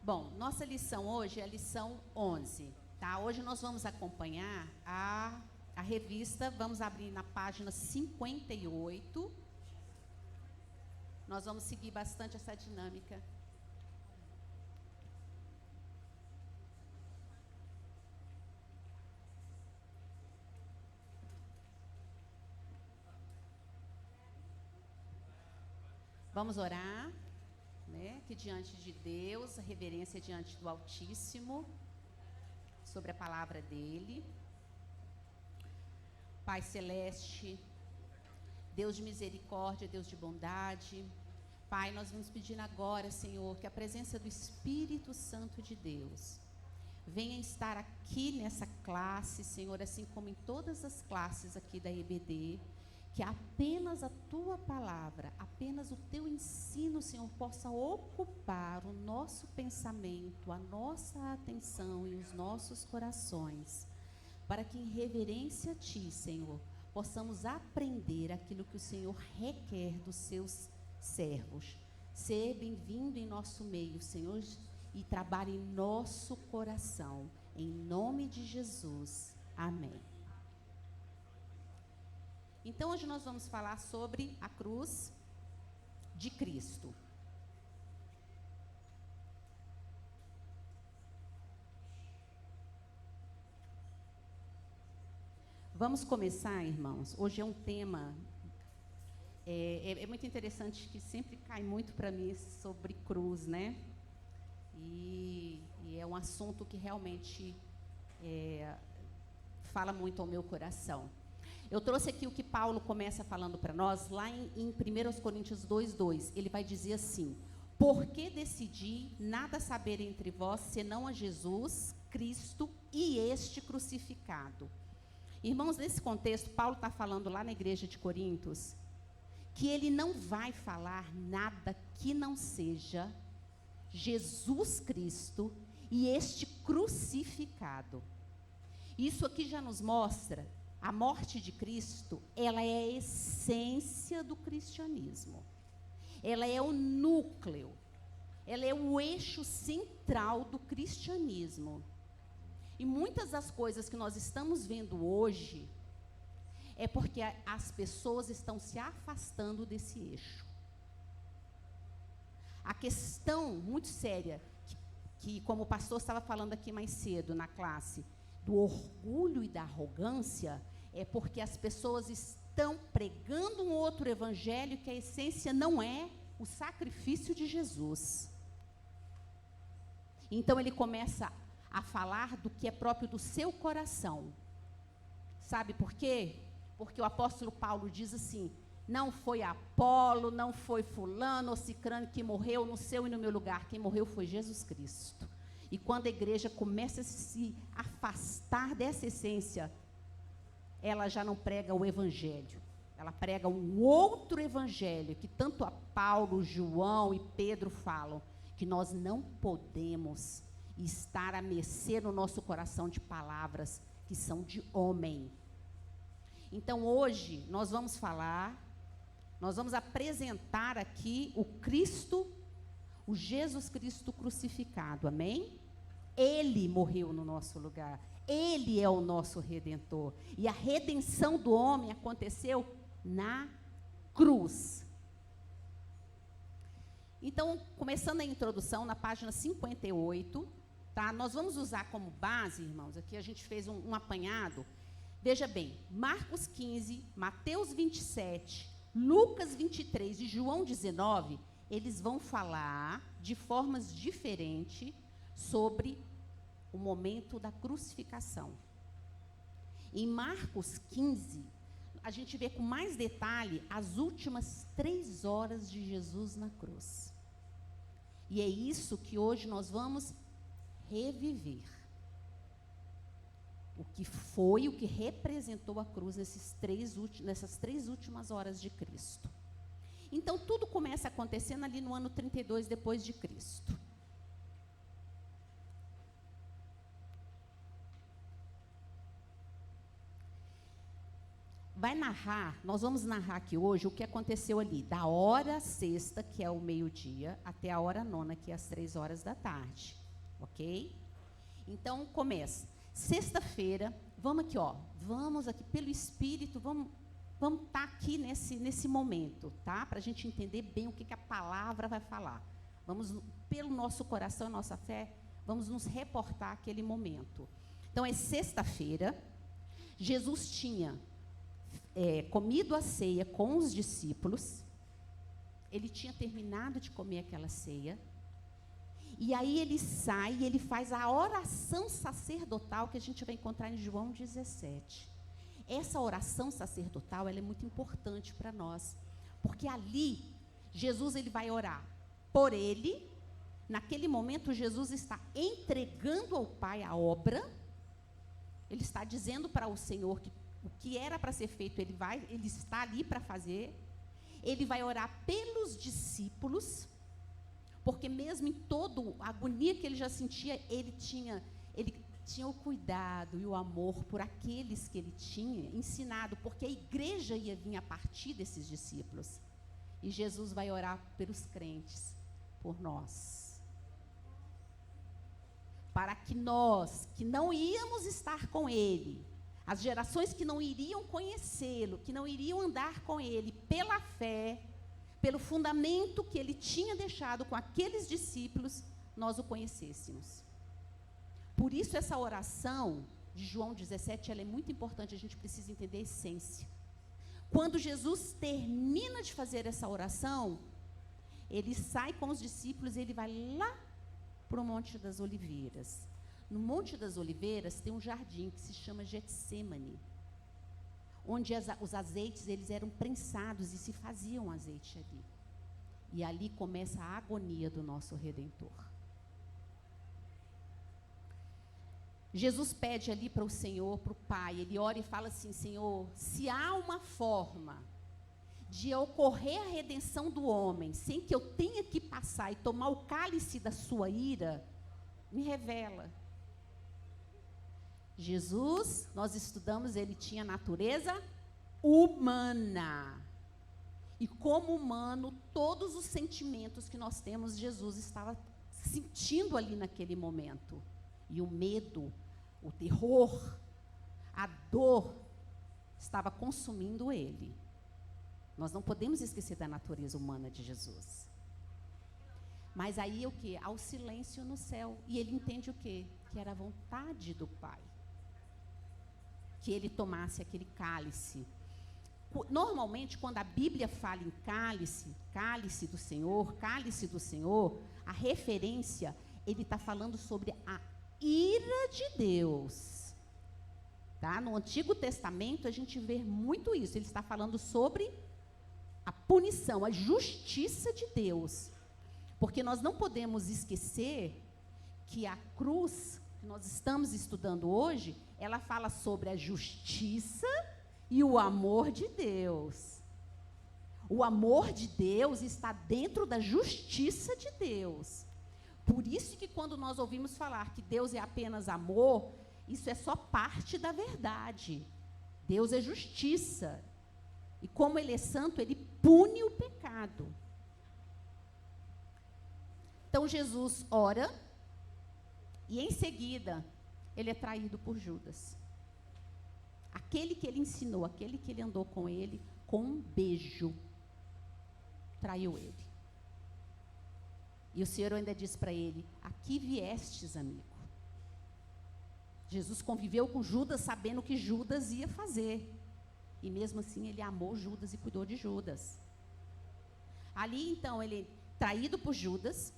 Bom, nossa lição hoje é a lição 11, tá? Hoje nós vamos acompanhar a revista, vamos abrir na página 58. Nós vamos seguir bastante essa dinâmica. Vamos orar, né? Que diante de Deus, a reverência diante do Altíssimo, sobre a palavra dele. Pai Celeste, Deus de misericórdia, Deus de bondade. Pai, nós vamos pedir agora, Senhor, que a presença do Espírito Santo de Deus venha estar aqui nessa classe, Senhor, assim como em todas as classes aqui da EBD, que apenas a Tua palavra, apenas o Teu ensino, Senhor, possa ocupar o nosso pensamento, a nossa atenção e os nossos corações, para que em reverência a Ti, Senhor, possamos aprender aquilo que o Senhor requer dos Seus servos. Ser bem-vindo em nosso meio, Senhor, e trabalhe em nosso coração, em nome de Jesus. Amém. Então, hoje nós vamos falar sobre a cruz de Cristo. Vamos começar, irmãos. Hoje é um tema, é muito interessante, que sempre cai muito para mim sobre cruz, né? E é um assunto que realmente fala muito ao meu coração. Eu trouxe aqui o que Paulo começa falando para nós, lá em 1 Coríntios 2:2. Ele vai dizer assim: porque decidi nada saber entre vós, senão a Jesus Cristo e este crucificado. Irmãos, nesse contexto, Paulo está falando lá na igreja de Coríntios, que ele não vai falar nada que não seja Jesus Cristo e este crucificado. Isso aqui já nos mostra a morte de Cristo. Ela é a essência do cristianismo. Ela é o núcleo. Ela é o eixo central do cristianismo. E muitas das coisas que nós estamos vendo hoje é porque as pessoas estão se afastando desse eixo. A questão muito séria, que como o pastor estava falando aqui mais cedo na classe, do orgulho e da arrogância, é porque as pessoas estão pregando um outro evangelho que a essência não é o sacrifício de Jesus. Então ele começa a falar do que é próprio do seu coração. Sabe por quê? Porque o apóstolo Paulo diz assim: não foi Apolo, não foi fulano ou cicrano que morreu no seu e no meu lugar. Quem morreu foi Jesus Cristo. E quando a igreja começa a se afastar dessa essência, ela já não prega o evangelho. Ela prega um outro evangelho, que tanto a Paulo, João e Pedro falam, que nós não podemos estar a mercê no nosso coração de palavras que são de homem. Então hoje nós vamos apresentar aqui o Cristo, o Jesus Cristo crucificado, amém? Ele morreu no nosso lugar, Ele é o nosso Redentor, e a redenção do homem aconteceu na cruz. Então, começando a introdução, na página 58, tá? Nós vamos usar como base, irmãos, aqui a gente fez um apanhado. Veja bem, Marcos 15, Mateus 27, Lucas 23 e João 19, eles vão falar de formas diferentes sobre o momento da crucificação. Em Marcos 15, a gente vê com mais detalhe as últimas 3 horas de Jesus na cruz. E é isso que hoje nós vamos reviver. O que foi, o que representou a cruz nessas 3 últimas horas de Cristo. Então, tudo começa acontecendo ali no ano 32 depois de Cristo. nós vamos narrar aqui hoje o que aconteceu ali, da hora sexta, que é o meio-dia, até a hora nona, que é as 3 horas da tarde, ok? Então, começa. Sexta-feira, vamos aqui pelo Espírito, vamos estar aqui nesse momento, tá? Para a gente entender bem o que a palavra vai falar. Vamos, pelo nosso coração e nossa fé, vamos nos reportar aquele momento. Então, é sexta-feira, Jesus tinha comido a ceia com os discípulos, ele tinha terminado de comer aquela ceia, e aí ele sai e ele faz a oração sacerdotal que a gente vai encontrar em João 17. Essa oração sacerdotal, ela é muito importante para nós, porque ali, Jesus ele vai orar por ele. Naquele momento, Jesus está entregando ao Pai a obra, ele está dizendo para o Senhor que o que era para ser feito, ele está ali para fazer. Ele vai orar pelos discípulos, porque mesmo em toda a agonia que ele já sentia, ele tinha o cuidado e o amor por aqueles que ele tinha ensinado, porque a igreja ia vir a partir desses discípulos. E Jesus vai orar pelos crentes, por nós. Para que nós, que não íamos estar com ele, as gerações que não iriam conhecê-lo, que não iriam andar com ele pela fé, pelo fundamento que ele tinha deixado com aqueles discípulos, nós o conhecêssemos. Por isso essa oração de João 17, ela é muito importante, a gente precisa entender a essência. Quando Jesus termina de fazer essa oração, ele sai com os discípulos e ele vai lá para o Monte das Oliveiras. No Monte das Oliveiras tem um jardim que se chama Getsêmani, onde os azeites eles eram prensados e se faziam azeite ali. E ali começa a agonia do nosso Redentor. Jesus pede ali para o Senhor, para o Pai, ele ora e fala assim: Senhor, se há uma forma de ocorrer a redenção do homem, sem que eu tenha que passar e tomar o cálice da sua ira, me revela. Jesus, nós estudamos, ele tinha natureza humana. E como humano, todos os sentimentos que nós temos, Jesus estava sentindo ali naquele momento. E o medo, o terror, a dor, estava consumindo ele. Nós não podemos esquecer da natureza humana de Jesus. Mas aí o quê? Há o silêncio no céu. E ele entende o quê? Que era a vontade do Pai. Que ele tomasse aquele cálice. Normalmente, quando a Bíblia fala em cálice, cálice do Senhor, a referência, ele está falando sobre a ira de Deus. Tá? No Antigo Testamento, a gente vê muito isso. Ele está falando sobre a punição, a justiça de Deus. Porque nós não podemos esquecer que a cruz que nós estamos estudando hoje, ela fala sobre a justiça e o amor de Deus. O amor de Deus está dentro da justiça de Deus. Por isso que quando nós ouvimos falar que Deus é apenas amor, isso é só parte da verdade. Deus é justiça. E como Ele é santo, Ele pune o pecado. Então Jesus ora e em seguida ele é traído por Judas. Aquele que ele ensinou, aquele que ele andou com ele, com um beijo, traiu ele. E o Senhor ainda diz para ele: aqui viestes, amigo. Jesus conviveu com Judas sabendo o que Judas ia fazer. E mesmo assim ele amou Judas e cuidou de Judas. Ali então ele, traído por Judas,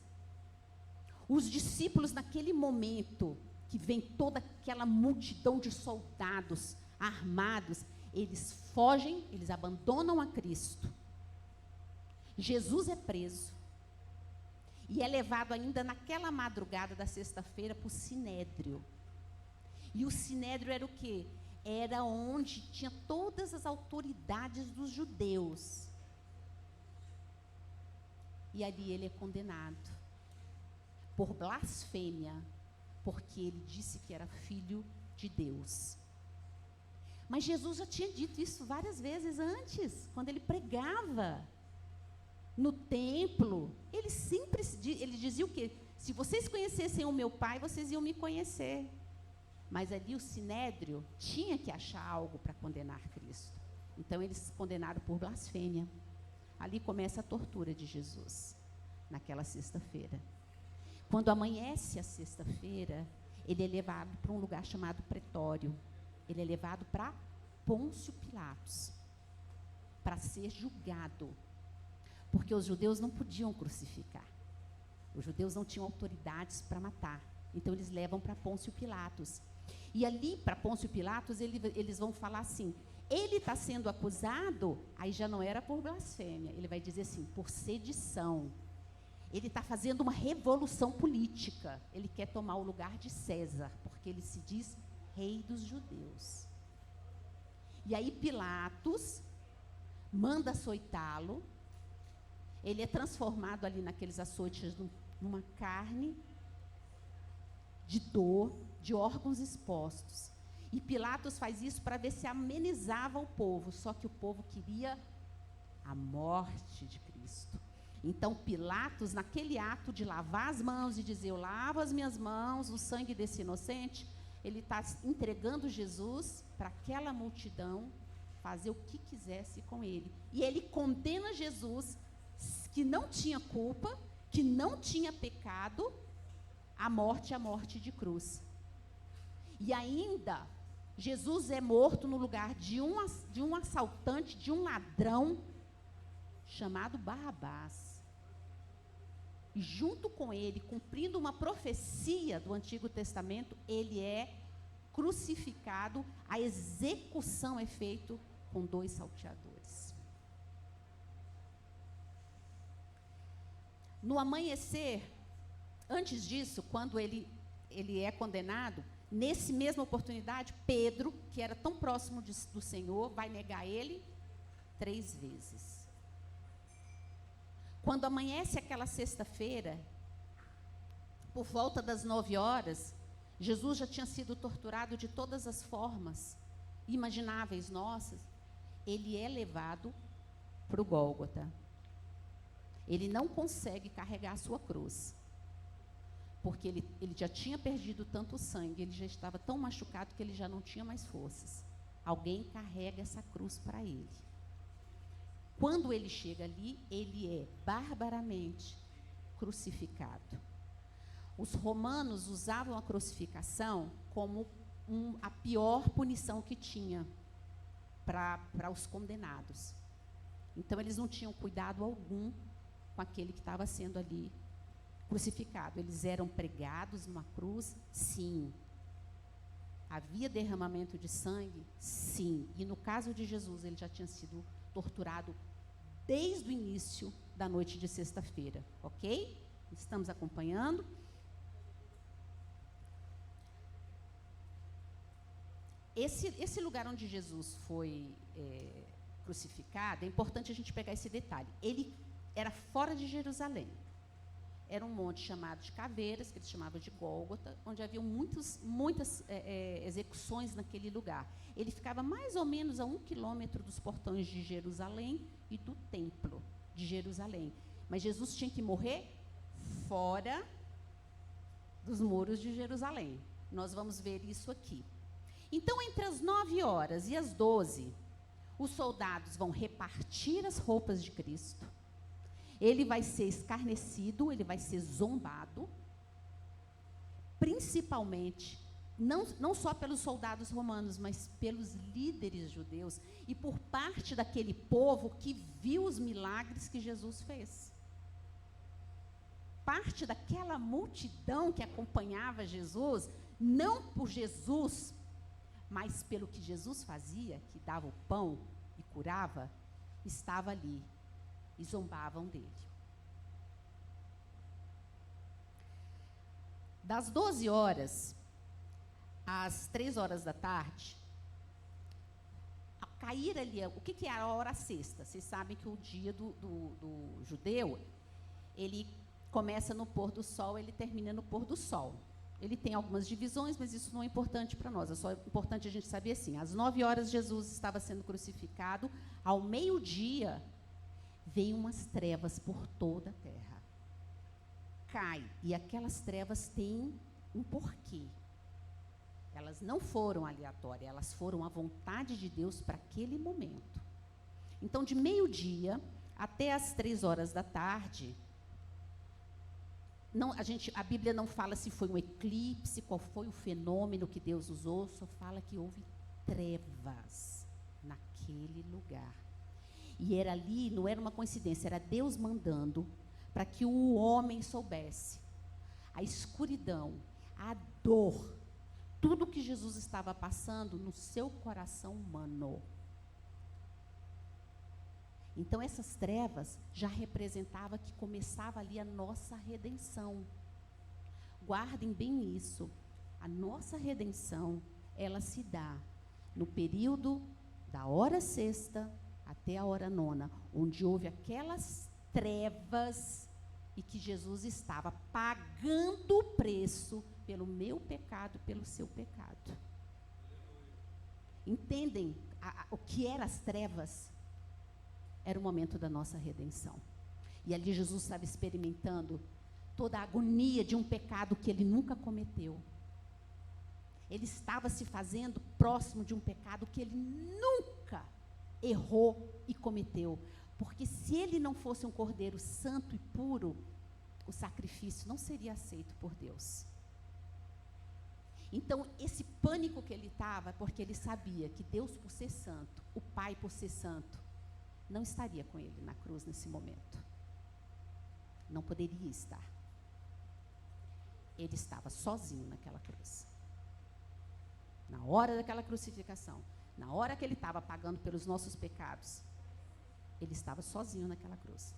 os discípulos naquele momento, que vem toda aquela multidão de soldados armados, eles fogem, eles abandonam a Cristo. Jesus é preso. E é levado ainda naquela madrugada da sexta-feira para o Sinédrio. E o Sinédrio era o quê? Era onde tinha todas as autoridades dos judeus. E ali ele é condenado por blasfêmia, porque ele disse que era filho de Deus. Mas Jesus já tinha dito isso várias vezes antes, quando ele pregava no templo. Ele dizia o quê? Se vocês conhecessem o meu Pai, vocês iam me conhecer. Mas ali o Sinédrio tinha que achar algo para condenar Cristo. Então eles condenaram por blasfêmia. Ali começa a tortura de Jesus, naquela sexta-feira. Quando amanhece a sexta-feira, ele é levado para um lugar chamado Pretório. Ele é levado para Pôncio Pilatos, para ser julgado. Porque os judeus não podiam crucificar. Os judeus não tinham autoridades para matar. Então eles levam para Pôncio Pilatos. E ali, para Pôncio Pilatos, eles vão falar assim, ele está sendo acusado, aí já não era por blasfêmia, ele vai dizer assim, por sedição. Ele está fazendo uma revolução política, ele quer tomar o lugar de César, porque ele se diz rei dos judeus. E aí Pilatos manda açoitá-lo, ele é transformado ali naqueles açoites numa carne de dor, de órgãos expostos. E Pilatos faz isso para ver se amenizava o povo, só que o povo queria a morte de Cristo. Então Pilatos, naquele ato de lavar as mãos e dizer, eu lavo as minhas mãos, o sangue desse inocente, ele está entregando Jesus para aquela multidão fazer o que quisesse com ele. E ele condena Jesus, que não tinha culpa, que não tinha pecado, a morte de cruz. E ainda, Jesus é morto no lugar de um assaltante, de um ladrão, chamado Barrabás. E junto com ele, cumprindo uma profecia do Antigo Testamento, ele é crucificado, a execução é feita com 2 salteadores. No amanhecer, antes disso, quando ele é condenado, nessa mesma oportunidade, Pedro, que era tão próximo do Senhor, vai negar ele 3 vezes. Quando amanhece aquela sexta-feira, por volta das 9 horas, Jesus já tinha sido torturado de todas as formas imagináveis nossas. Ele é levado para o Gólgota. Ele não consegue carregar a sua cruz, porque ele já tinha perdido tanto sangue, ele já estava tão machucado que ele já não tinha mais forças. Alguém carrega essa cruz para ele. Quando ele chega ali, ele é barbaramente crucificado. Os romanos usavam a crucificação como a pior punição que tinha para os condenados. Então, eles não tinham cuidado algum com aquele que estava sendo ali crucificado. Eles eram pregados numa cruz, sim. Havia derramamento de sangue, sim. E no caso de Jesus, ele já tinha sido torturado desde o início da noite de sexta-feira, ok? Estamos acompanhando? Esse lugar onde Jesus foi crucificado, é importante a gente pegar esse detalhe. Ele era fora de Jerusalém. Era um monte chamado de Caveiras, que eles chamavam de Gólgota, onde havia muitas execuções naquele lugar. Ele ficava mais ou menos a 1 quilômetro dos portões de Jerusalém e do templo de Jerusalém. Mas Jesus tinha que morrer fora dos muros de Jerusalém. Nós vamos ver isso aqui. Então, entre as 9 horas e as 12, os soldados vão repartir as roupas de Cristo. Ele vai ser escarnecido, ele vai ser zombado, principalmente, não só pelos soldados romanos, mas pelos líderes judeus e por parte daquele povo que viu os milagres que Jesus fez. Parte daquela multidão que acompanhava Jesus, não por Jesus, mas pelo que Jesus fazia, que dava o pão e curava, estava ali. E zombavam dele. Das 12 horas às 3 horas da tarde, a cair ali, o que é a hora sexta? Vocês sabem que o dia do judeu, ele começa no pôr do sol, ele termina no pôr do sol, Ele tem algumas divisões, mas isso não é importante para nós. É só importante a gente saber assim, às 9h Jesus estava sendo crucificado, ao meio-dia veio umas trevas por toda a terra. Cai, e aquelas trevas têm um porquê. Elas não foram aleatórias, elas foram a vontade de Deus para aquele momento. Então, de meio-dia até as 3h, não, a Bíblia não fala se foi um eclipse, qual foi o fenômeno que Deus usou, só fala que houve trevas naquele lugar. E era ali, não era uma coincidência, era Deus mandando para que o homem soubesse a escuridão, a dor, tudo que Jesus estava passando no seu coração humano. Então, essas trevas já representavam que começava ali a nossa redenção. Guardem bem isso. A nossa redenção, ela se dá no período da hora sexta até a hora nona, onde houve aquelas trevas e que Jesus estava pagando o preço pelo meu pecado, pelo seu pecado. Entendem o que eram as trevas? Era o momento da nossa redenção. E ali Jesus estava experimentando toda a agonia de um pecado que ele nunca cometeu. Ele estava se fazendo próximo de um pecado que ele nunca errou e cometeu. Porque se ele não fosse um cordeiro santo e puro, o sacrifício não seria aceito por Deus. Então, esse pânico que ele estava, porque ele sabia que Deus, por ser santo, o Pai, por ser santo, não estaria com ele na cruz nesse momento. Não poderia estar. Ele estava sozinho naquela cruz. Na hora daquela crucificação, na hora que ele estava pagando pelos nossos pecados, ele estava sozinho naquela cruz.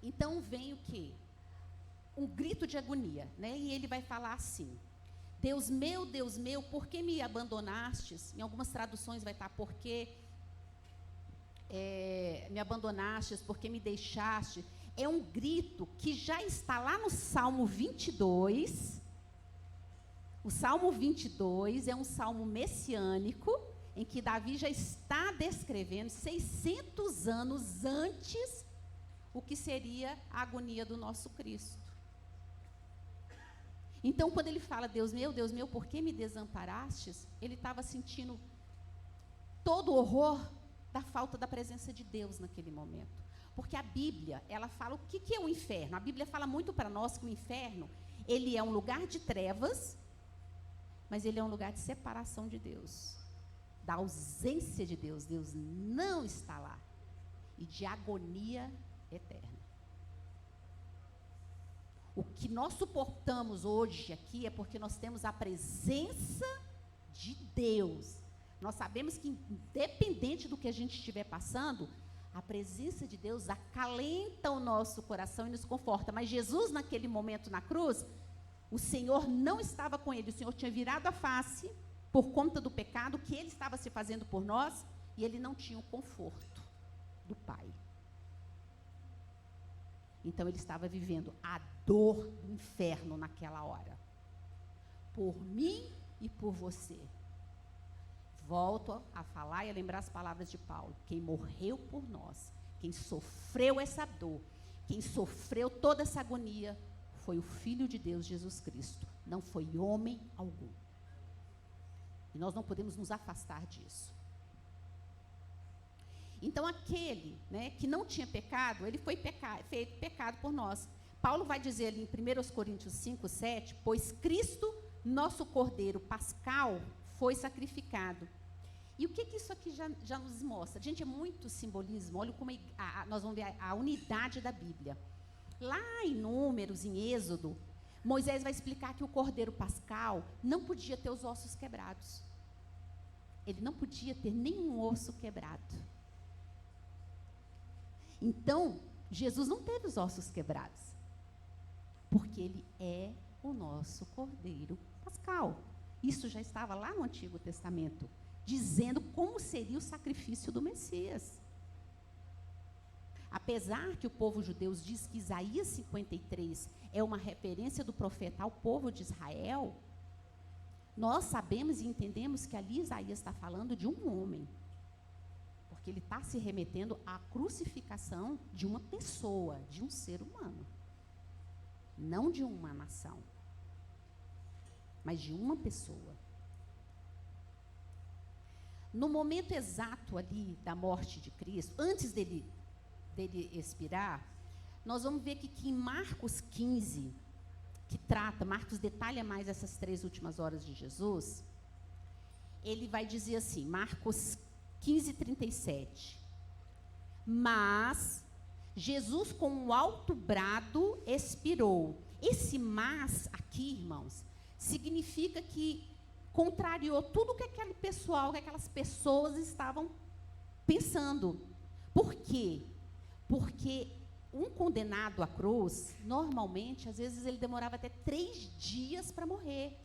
Então vem o quê? Um grito de agonia, né? E ele vai falar assim: Deus meu, por que me abandonastes? Em algumas traduções vai estar, por que me abandonastes, por que me deixaste? É um grito que já está lá no Salmo 22. O Salmo 22 é um salmo messiânico, em que Davi já está descrevendo 600 anos antes o que seria a agonia do nosso Cristo. Então, quando ele fala, Deus meu, por que me desamparastes? Ele estava sentindo todo o horror da falta da presença de Deus naquele momento. Porque a Bíblia, ela fala o que é o inferno. A Bíblia fala muito para nós que o inferno, ele é um lugar de trevas, mas ele é um lugar de separação de Deus, da ausência de Deus. Deus não está lá. E de agonia eterna. O que nós suportamos hoje aqui é porque nós temos a presença de Deus. Nós sabemos que, independente do que a gente estiver passando, a presença de Deus acalenta o nosso coração e nos conforta. Mas Jesus, naquele momento na cruz, o Senhor não estava com ele. O Senhor tinha virado a face por conta do pecado que ele estava se fazendo por nós, e ele não tinha o conforto do Pai. Então, ele estava vivendo a dor do inferno naquela hora. Por mim e por você. Volto a falar e a lembrar as palavras de Paulo. Quem morreu por nós, quem sofreu essa dor, quem sofreu toda essa agonia, foi o Filho de Deus, Jesus Cristo. Não foi homem algum. E nós não podemos nos afastar disso. Então, aquele, né, que não tinha pecado, ele foi feito pecado por nós. Paulo vai dizer ali em 1 Coríntios 5, 7, pois Cristo, nosso Cordeiro Pascal, foi sacrificado. E o que isso aqui já nos mostra? Gente, é muito simbolismo. Olha como nós vamos ver a unidade da Bíblia. Lá em Números, em Êxodo, Moisés vai explicar que o Cordeiro Pascal não podia ter os ossos quebrados. Ele não podia ter nenhum osso quebrado. Então, Jesus não teve os ossos quebrados, porque ele é o nosso Cordeiro Pascal. Isso já estava lá no Antigo Testamento, dizendo como seria o sacrifício do Messias. Apesar que o povo judeu diz que Isaías 53 é uma referência do profeta ao povo de Israel, nós sabemos e entendemos que ali Isaías está falando de um homem. Porque ele está se remetendo à crucificação de uma pessoa, de um ser humano. Não de uma nação, mas de uma pessoa. No momento exato ali da morte de Cristo, antes dele expirar, nós vamos ver que em Marcos 15, que trata, Marcos detalha mais essas 3 últimas horas de Jesus, ele vai dizer assim, Marcos 15:37, mas Jesus com um alto brado expirou. Esse mas aqui, irmãos, significa que contrariou tudo que aquele pessoal, que aquelas pessoas estavam pensando. Por quê? Porque um condenado à cruz, normalmente, às vezes ele demorava até 3 dias para morrer.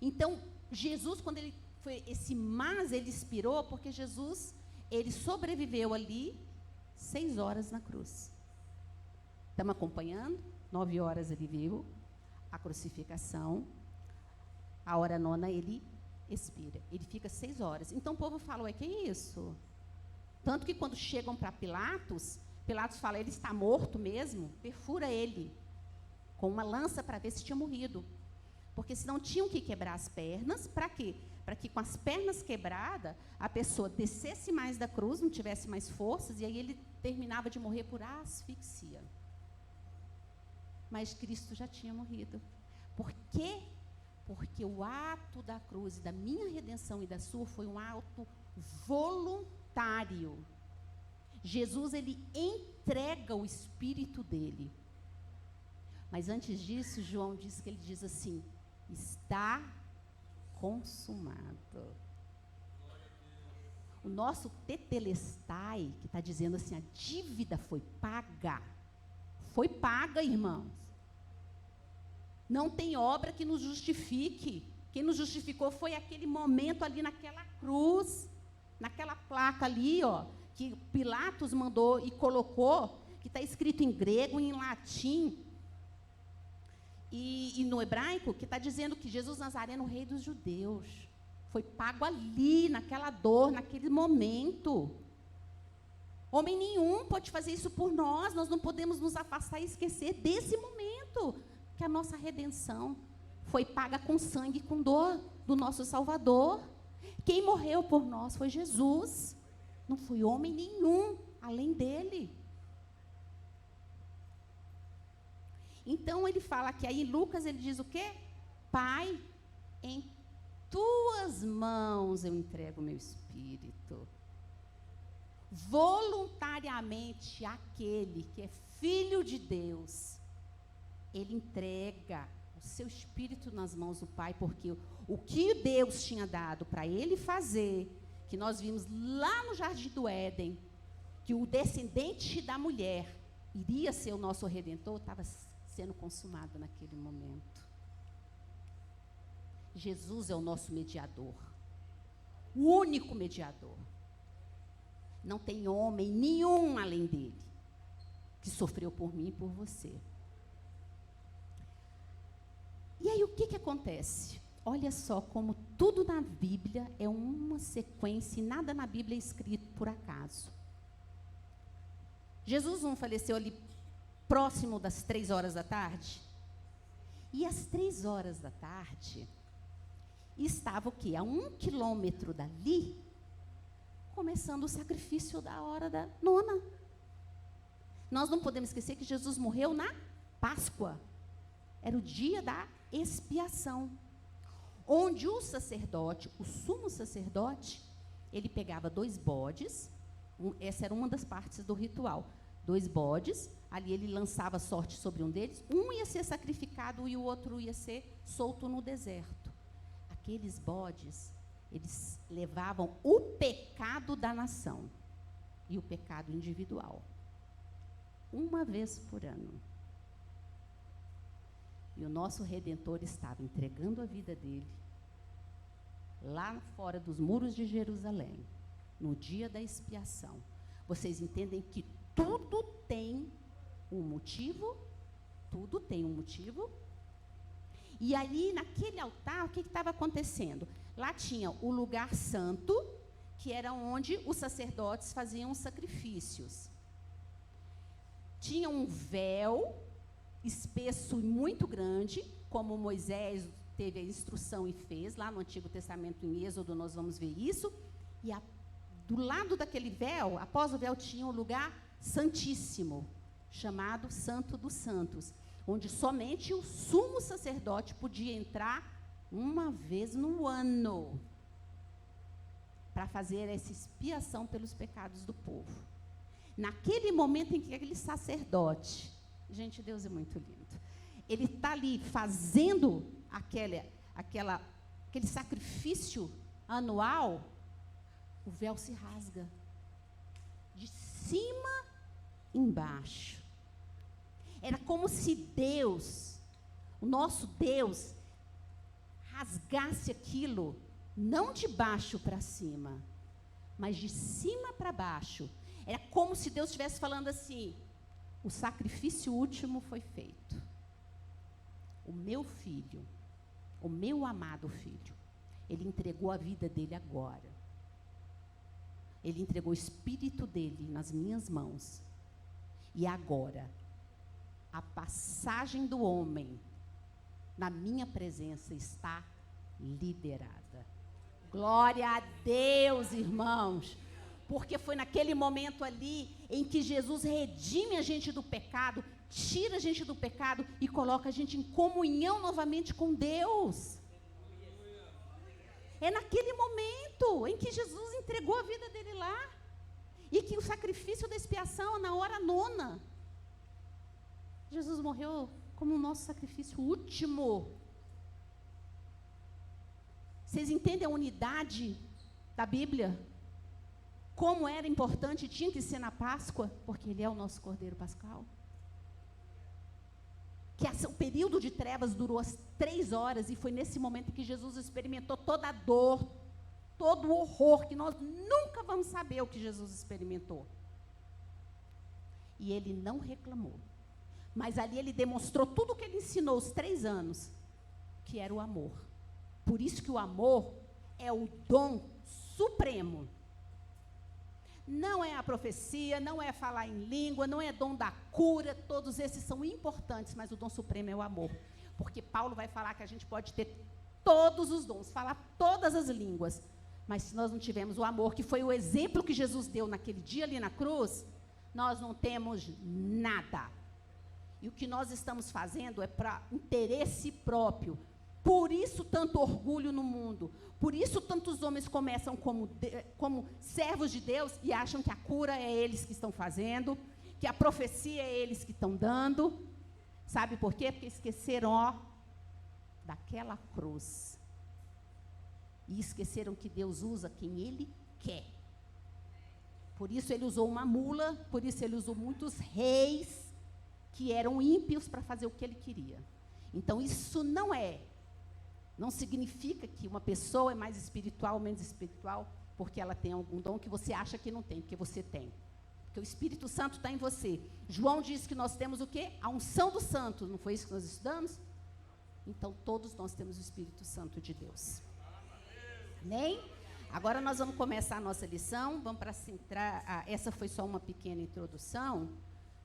Então, Jesus, quando ele foi esse mas, ele expirou, porque Jesus, ele sobreviveu ali 6 horas na cruz. Estamos acompanhando? 9 horas ele viu a crucificação, a hora 9 ele expira. Ele fica 6 horas. Então o povo fala, ué, que isso? Tanto que quando chegam para Pilatos, Pilatos fala, ele está morto mesmo? Perfura ele com uma lança para ver se tinha morrido. Porque senão tinham que quebrar as pernas, para quê? Para que com as pernas quebradas, a pessoa descesse mais da cruz, não tivesse mais forças, e aí ele terminava de morrer por asfixia. Mas Cristo já tinha morrido. Por quê? Porque o ato da cruz, e da minha redenção e da sua, foi um ato voluntário. Jesus, ele entrega o espírito dele. Mas antes disso, João diz que ele diz assim, está consumado. O nosso tetelestai, que está dizendo assim, a dívida foi paga. Foi paga, irmãos. Não tem obra que nos justifique. Quem nos justificou foi aquele momento ali naquela cruz, naquela placa ali, ó, que Pilatos mandou e colocou, que está escrito em grego, em latim, e no hebraico, que está dizendo que Jesus Nazareno, o rei dos judeus, foi pago ali, naquela dor, naquele momento. Homem nenhum pode fazer isso por nós, nós não podemos nos afastar e esquecer desse momento, que a nossa redenção foi paga com sangue e com dor do nosso Salvador. Quem morreu por nós foi Jesus, não foi homem nenhum além dele. Então ele fala que aí em Lucas ele diz o quê? Pai, em tuas mãos eu entrego o meu espírito. Voluntariamente aquele que é filho de Deus, ele entrega o seu espírito nas mãos do Pai, porque o que Deus tinha dado para ele fazer, que nós vimos lá no Jardim do Éden, que o descendente da mulher iria ser o nosso Redentor, estava sendo consumado naquele momento. Jesus é o nosso mediador, o único mediador. Não tem homem nenhum além dele, que sofreu por mim e por você. E aí o que acontece? Olha só como tudo na Bíblia é uma sequência e nada na Bíblia é escrito por acaso. Jesus não faleceu ali próximo das 3 horas da tarde? E às 3 horas da tarde, estava o quê? A 1 quilômetro dali, começando o sacrifício da hora da 9. Nós não podemos esquecer que Jesus morreu na Páscoa. Era o dia da expiação, onde o sacerdote, o sumo sacerdote, ele pegava 2 bodes, essa era uma das partes do ritual, 2 bodes, ali ele lançava sorte sobre um deles, um ia ser sacrificado e o outro ia ser solto no deserto. Aqueles bodes, eles levavam o pecado da nação e o pecado individual, uma vez por ano. E o nosso Redentor estava entregando a vida dele lá fora dos muros de Jerusalém, no dia da expiação. Vocês entendem que tudo tem um motivo Tudo tem um motivo. E ali, naquele altar, o que estava acontecendo? Lá tinha o lugar santo, que era onde os sacerdotes faziam os sacrifícios. Tinha um véu espesso e muito grande, como Moisés teve a instrução e fez, lá no Antigo Testamento, em Êxodo, nós vamos ver isso. E do lado daquele véu, após o véu, tinha um lugar santíssimo, chamado Santo dos Santos, onde somente o sumo sacerdote podia entrar uma vez no ano, para fazer essa expiação pelos pecados do povo. Naquele momento em que aquele sacerdote, gente, Deus é muito lindo, ele está ali fazendo aquele sacrifício anual, o véu se rasga, de cima embaixo. Era como se Deus, o nosso Deus, rasgasse aquilo, não de baixo para cima, mas de cima para baixo. Era como se Deus estivesse falando assim: o sacrifício último foi feito. O meu filho, o meu amado filho, ele entregou a vida dele agora. Ele entregou o espírito dele nas minhas mãos. E agora, a passagem do homem na minha presença está liberada. Glória a Deus, irmãos. Porque foi naquele momento ali em que Jesus redime a gente do pecado, tira a gente do pecado e coloca a gente em comunhão novamente com Deus. É naquele momento em que Jesus entregou a vida dele lá. E que o sacrifício da expiação na hora nona. Jesus morreu como o nosso sacrifício último. Vocês entendem a unidade da Bíblia? Como era importante, tinha que ser na Páscoa, porque Ele é o nosso Cordeiro Pascal. Que o período de trevas durou as 3 horas, e foi nesse momento que Jesus experimentou toda a dor, todo o horror, que nós nunca vamos saber o que Jesus experimentou. E Ele não reclamou. Mas ali Ele demonstrou tudo o que Ele ensinou os 3 anos, que era o amor. Por isso que o amor é o dom supremo. Não é a profecia, não é falar em língua, não é dom da cura, todos esses são importantes, mas o dom supremo é o amor. Porque Paulo vai falar que a gente pode ter todos os dons, falar todas as línguas, mas se nós não tivermos o amor, que foi o exemplo que Jesus deu naquele dia ali na cruz, nós não temos nada. E o que nós estamos fazendo é para interesse próprio. Por isso tanto orgulho no mundo. Por isso tantos homens começam como servos de Deus e acham que a cura é eles que estão fazendo, que a profecia é eles que estão dando. Sabe por quê? Porque esqueceram, daquela cruz. E esqueceram que Deus usa quem Ele quer. Por isso Ele usou uma mula, por isso Ele usou muitos reis que eram ímpios para fazer o que Ele queria. Então isso não significa que uma pessoa é mais espiritual ou menos espiritual porque ela tem algum dom que você acha que não tem, porque você tem. Porque o Espírito Santo está em você. João diz que nós temos o quê? A unção do Santo. Não foi isso que nós estudamos? Então, todos nós temos o Espírito Santo de Deus. Amém? Agora nós vamos começar a nossa lição. Vamos para centrar. Essa foi só uma pequena introdução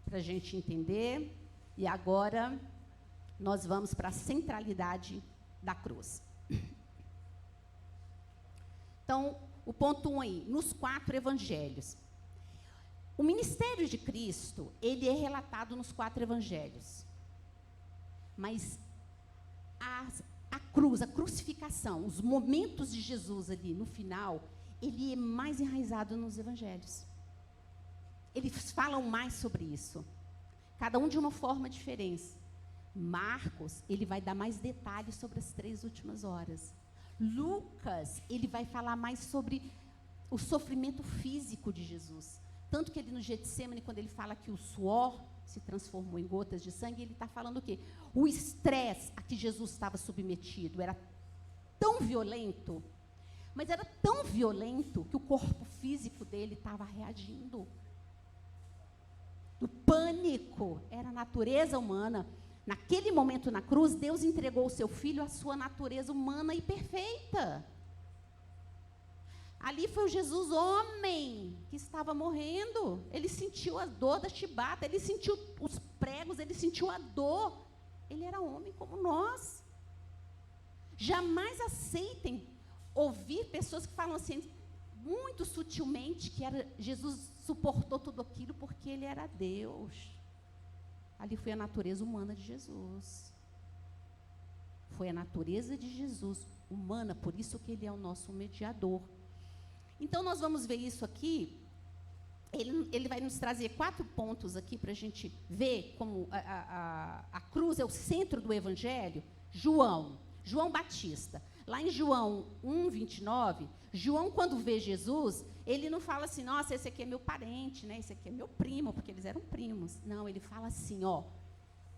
para a gente entender. E agora nós vamos para a centralidade da cruz. Então, o ponto 1 aí, nos 4 evangelhos. O ministério de Cristo, ele é relatado nos 4 evangelhos. Mas a cruz, a crucificação, os momentos de Jesus ali no final, ele é mais enraizado nos evangelhos. Eles falam mais sobre isso. Cada um de uma forma diferente. Marcos, ele vai dar mais detalhes sobre as 3 últimas horas. Lucas, ele vai falar mais sobre o sofrimento físico de Jesus. Tanto que ele no Getsemane, quando ele fala que o suor se transformou em gotas de sangue, ele está falando o quê? O estresse a que Jesus estava submetido era tão violento, mas era tão violento que o corpo físico dele estava reagindo. O pânico era a natureza humana. Naquele momento na cruz, Deus entregou o seu filho à sua natureza humana e perfeita. Ali foi o Jesus homem que estava morrendo. Ele sentiu a dor da chibata, ele sentiu os pregos, ele sentiu a dor. Ele era homem como nós. Jamais aceitem ouvir pessoas que falam assim, muito sutilmente, que Jesus suportou tudo aquilo porque ele era Deus. Ali foi a natureza humana de Jesus. Foi a natureza de Jesus humana, por isso que ele é o nosso mediador. Então, nós vamos ver isso aqui. Ele vai nos trazer 4 pontos aqui para a gente ver como a cruz é o centro do Evangelho. João Batista. Lá em João 1:29, João, quando vê Jesus, ele não fala assim, nossa, esse aqui é meu parente, né? Esse aqui é meu primo, porque eles eram primos. Não, ele fala assim, ó,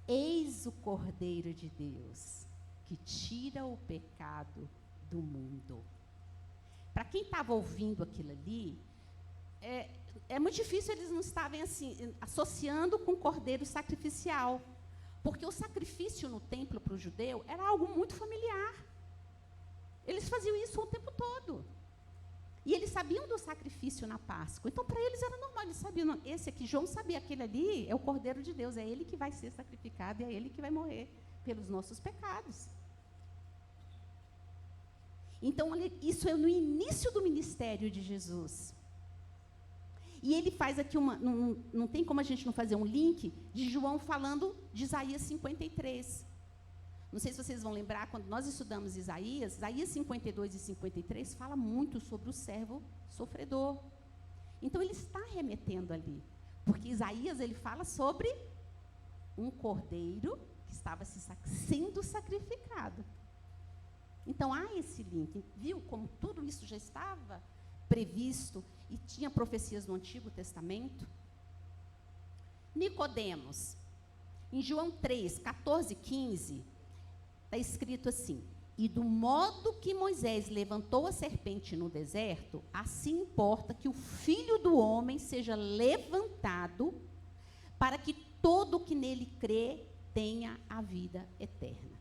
eis o Cordeiro de Deus, que tira o pecado do mundo. Para quem estava ouvindo aquilo ali, é muito difícil eles não estarem assim, associando com o cordeiro sacrificial. Porque o sacrifício no templo para o judeu era algo muito familiar. Eles faziam isso o tempo todo. E eles sabiam do sacrifício na Páscoa. Então, para eles era normal, eles sabiam. Não, esse aqui, João sabia, aquele ali é o Cordeiro de Deus, é ele que vai ser sacrificado, é ele que vai morrer pelos nossos pecados. Então, isso é no início do ministério de Jesus. E ele faz aqui não tem como a gente não fazer um link de João falando de Isaías 53. Não sei se vocês vão lembrar, quando nós estudamos Isaías 52 e 53 fala muito sobre o servo sofredor. Então, ele está remetendo ali. Porque Isaías, ele fala sobre um cordeiro que estava sendo sacrificado. Então, há esse link. Viu como tudo isso já estava previsto e tinha profecias no Antigo Testamento? Nicodemos, em João 3, 14 e 15, está escrito assim, e do modo que Moisés levantou a serpente no deserto, assim importa que o Filho do Homem seja levantado, para que todo o que nele crê tenha a vida eterna.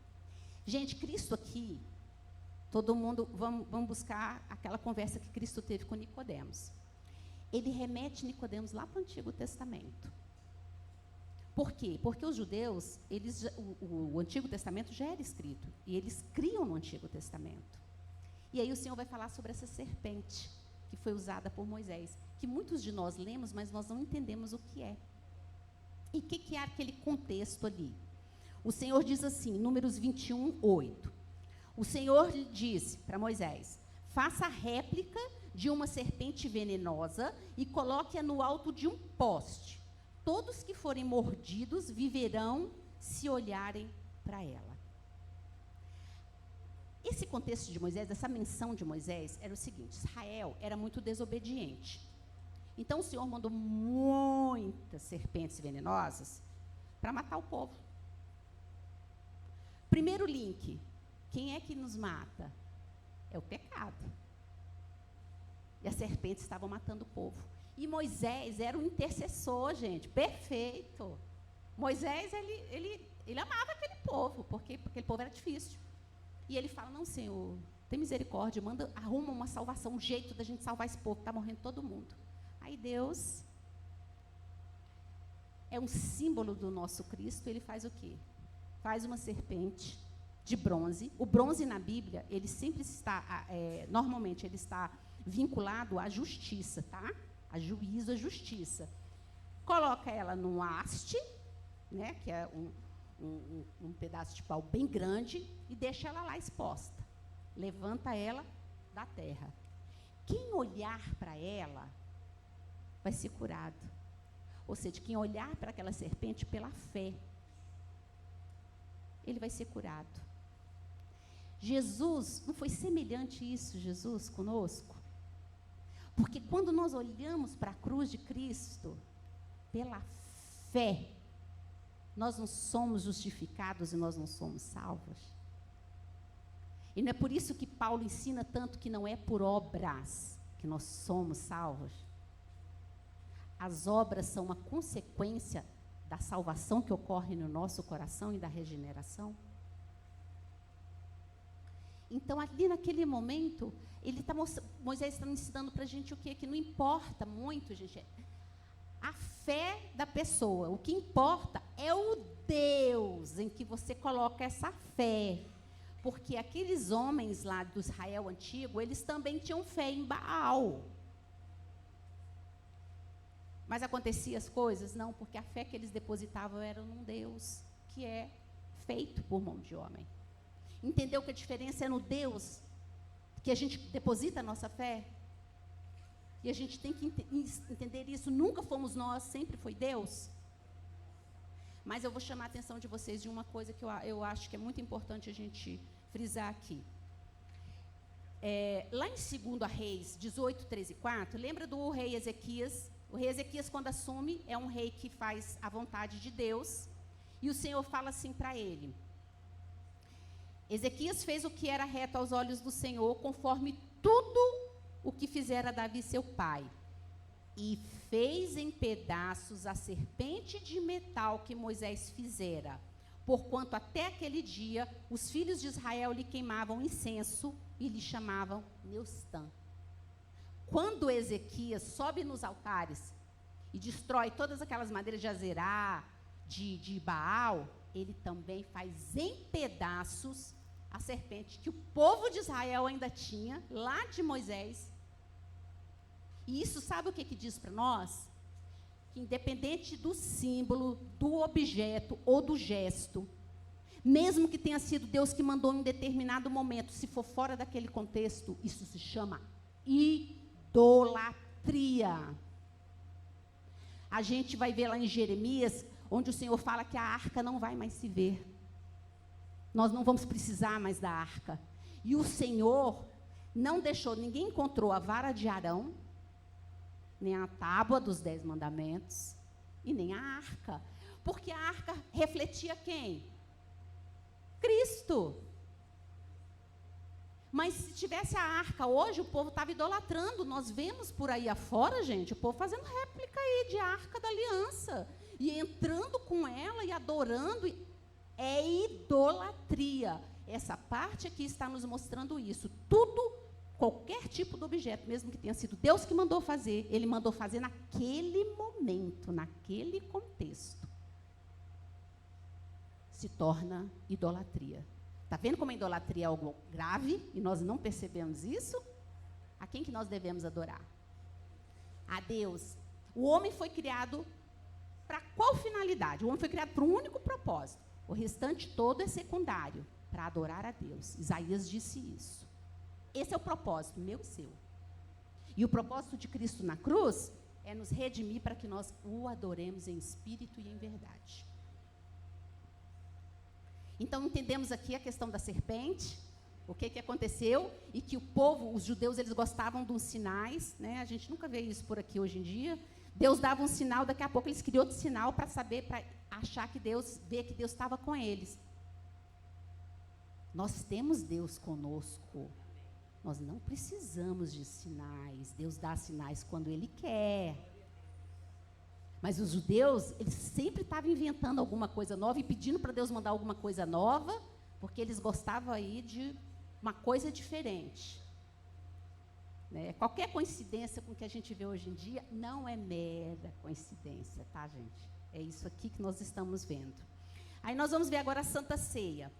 Gente, Cristo aqui, todo mundo, vamos buscar aquela conversa que Cristo teve com Nicodemos. Ele remete Nicodemos lá para o Antigo Testamento. Por quê? Porque os judeus, o Antigo Testamento já era escrito, e eles criam no Antigo Testamento. E aí o Senhor vai falar sobre essa serpente, que foi usada por Moisés, que muitos de nós lemos, mas nós não entendemos o que é. E o que é aquele contexto ali? O Senhor diz assim, Números 21, 8. O Senhor lhe disse para Moisés, faça a réplica de uma serpente venenosa e coloque-a no alto de um poste. Todos que forem mordidos viverão se olharem para ela. Esse contexto de Moisés, essa menção de Moisés, era o seguinte, Israel era muito desobediente. Então o Senhor mandou muitas serpentes venenosas para matar o povo. Primeiro link, quem é que nos mata? É o pecado. E as serpentes estavam matando o povo. E Moisés era um intercessor, gente, perfeito. Moisés, ele amava aquele povo, porque aquele povo era difícil. E ele fala, não, Senhor, tem misericórdia, arruma uma salvação, um jeito da gente salvar esse povo, está morrendo todo mundo. Aí Deus é um símbolo do nosso Cristo, ele faz o quê? Faz uma serpente de bronze. O bronze na Bíblia, ele sempre está, normalmente ele está vinculado à justiça, tá? A juízo, a justiça. Coloca ela num haste, né, que é um pedaço de pau bem grande, e deixa ela lá exposta. Levanta ela da terra. Quem olhar para ela vai ser curado. Ou seja, quem olhar para aquela serpente pela fé, ele vai ser curado. Jesus, não foi semelhante isso, Jesus, conosco? Porque quando nós olhamos para a cruz de Cristo, pela fé, nós não somos justificados e nós não somos salvos. E não é por isso que Paulo ensina tanto que não é por obras que nós somos salvos. As obras são uma consequência da salvação que ocorre no nosso coração e da regeneração? Então, ali naquele momento, Moisés está ensinando para a gente o quê? Que não importa muito, gente, a fé da pessoa. O que importa é o Deus em que você coloca essa fé. Porque aqueles homens lá do Israel antigo, eles também tinham fé em Baal. Mas acontecia as coisas? Não, porque a fé que eles depositavam era num Deus que é feito por mão de homem. Entendeu que a diferença é no Deus que a gente deposita a nossa fé? E a gente tem que entender isso. Nunca fomos nós, sempre foi Deus. Mas eu vou chamar a atenção de vocês de uma coisa que eu acho que é muito importante a gente frisar aqui. Lá em 2 Reis 18, 13 e 4, lembra do rei Ezequias? O rei Ezequias, quando assume, é um rei que faz a vontade de Deus. E o Senhor fala assim para ele: Ezequias fez o que era reto aos olhos do Senhor, conforme tudo o que fizera Davi seu pai, e fez em pedaços a serpente de metal que Moisés fizera, porquanto até aquele dia os filhos de Israel lhe queimavam incenso e lhe chamavam Neustã. Quando Ezequias sobe nos altares e destrói todas aquelas madeiras de Azerá, de Baal, ele também faz em pedaços a serpente que o povo de Israel ainda tinha, lá de Moisés. E isso, sabe o que diz para nós? Que independente do símbolo, do objeto ou do gesto, mesmo que tenha sido Deus que mandou em determinado momento, se for fora daquele contexto, isso se chama idolatria. A gente vai ver lá em Jeremias, onde o Senhor fala que a arca não vai mais se ver. Nós não vamos precisar mais da arca. E o Senhor não deixou, ninguém encontrou a vara de Arão, nem a tábua dos 10 mandamentos, e nem a arca. Porque a arca refletia quem? Cristo. Mas se tivesse a arca hoje, o povo estava idolatrando. Nós vemos por aí afora, gente, o povo fazendo réplica aí de arca da aliança. E entrando com ela e adorando. É idolatria. Essa parte aqui está nos mostrando isso. Tudo, qualquer tipo de objeto, mesmo que tenha sido Deus que mandou fazer, ele mandou fazer naquele momento, naquele contexto, se torna idolatria. Está vendo como a idolatria é algo grave e nós não percebemos isso? A quem que nós devemos adorar? A Deus. O homem foi criado para qual finalidade? O homem foi criado para um único propósito. O restante todo é secundário, para adorar a Deus. Isaías disse isso. Esse é o propósito, meu e seu. E o propósito de Cristo na cruz é nos redimir para que nós o adoremos em espírito e em verdade. Então, entendemos aqui a questão da serpente, o que aconteceu, e que o povo, os judeus, eles gostavam de uns sinais, né? A gente nunca vê isso por aqui hoje em dia. Deus dava um sinal, daqui a pouco eles queriam outro sinal para saber, para achar que Deus, ver que Deus estava com eles. Nós temos Deus conosco. Nós não precisamos de sinais. Deus dá sinais quando Ele quer. Mas os judeus, eles sempre estavam inventando alguma coisa nova e pedindo para Deus mandar alguma coisa nova, porque eles gostavam aí de uma coisa diferente. Né? Qualquer coincidência com o que a gente vê hoje em dia não é mera coincidência, tá, gente? É isso aqui que nós estamos vendo. Aí nós vamos ver agora a Santa Ceia.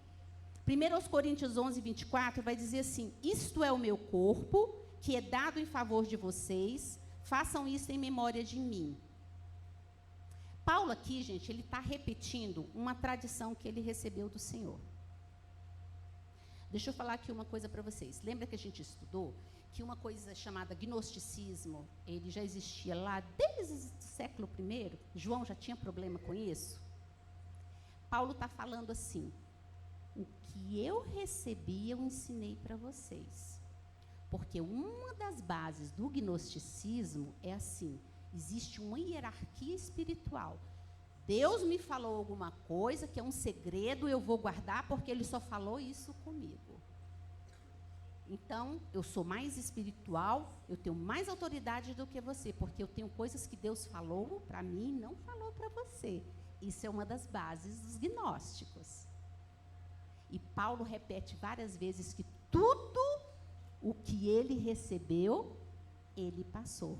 1 Coríntios 11, 24 vai dizer assim: isto é o meu corpo, que é dado em favor de vocês, façam isso em memória de mim. Paulo aqui, gente, ele está repetindo uma tradição que ele recebeu do Senhor. Deixa eu falar aqui uma coisa para vocês. Lembra que a gente estudou que uma coisa chamada gnosticismo, ele já existia lá desde o século I? João já tinha problema com isso? Paulo está falando assim: o que eu recebi, eu ensinei para vocês. Porque uma das bases do gnosticismo é assim: existe uma hierarquia espiritual. Deus me falou alguma coisa que é um segredo, eu vou guardar porque Ele só falou isso comigo. Então, eu sou mais espiritual, eu tenho mais autoridade do que você, porque eu tenho coisas que Deus falou para mim e não falou para você. Isso é uma das bases dos gnósticos. E Paulo repete várias vezes que tudo o que ele recebeu, ele passou.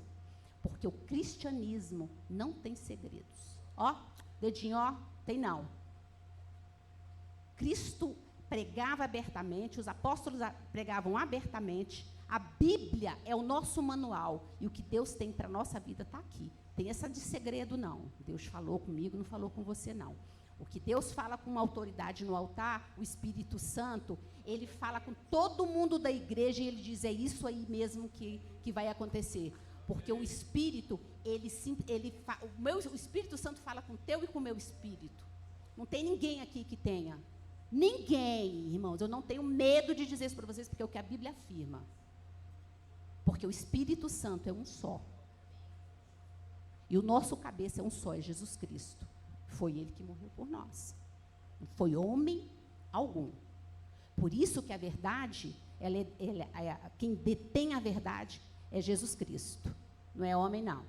Porque o cristianismo não tem segredos. Ó, dedinho, ó, tem não. Cristo pregava abertamente, os apóstolos pregavam abertamente. A Bíblia é o nosso manual. E o que Deus tem para a nossa vida está aqui. Tem essa de segredo, não. Deus falou comigo, não falou com você, não. O que Deus fala com uma autoridade no altar, o Espírito Santo, ele fala com todo mundo da igreja e ele diz, é isso aí mesmo que vai acontecer. Porque o Espírito, o Espírito Santo fala com o teu e com o meu Espírito. Não tem ninguém aqui que tenha. Ninguém, irmãos. Eu não tenho medo de dizer isso para vocês, porque é o que a Bíblia afirma. Porque o Espírito Santo é um só. E o nosso cabeça é um só, é Jesus Cristo. Foi ele que morreu por nós. Não foi homem algum. Por isso que a verdade, quem detém a verdade é Jesus Cristo. Não é homem, não.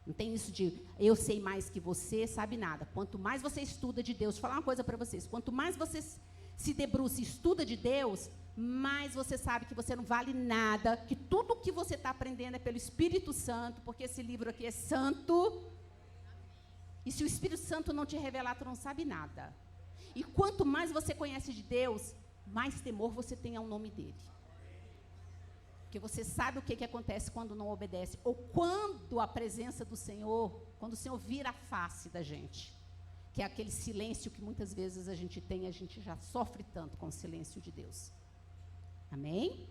Não tem isso de, eu sei mais que você, sabe nada. Quanto mais você estuda de Deus, vou falar uma coisa para vocês. Quanto mais você se debruça e estuda de Deus, mais você sabe que você não vale nada, que tudo que você está aprendendo é pelo Espírito Santo, porque esse livro aqui é santo. E se o Espírito Santo não te revelar, tu não sabe nada. E quanto mais você conhece de Deus, mais temor você tem ao nome dele. Porque você sabe o que acontece quando não obedece. Ou quando a presença do Senhor, quando o Senhor vira a face da gente. Que é aquele silêncio que muitas vezes a gente tem, a gente já sofre tanto com o silêncio de Deus. Amém?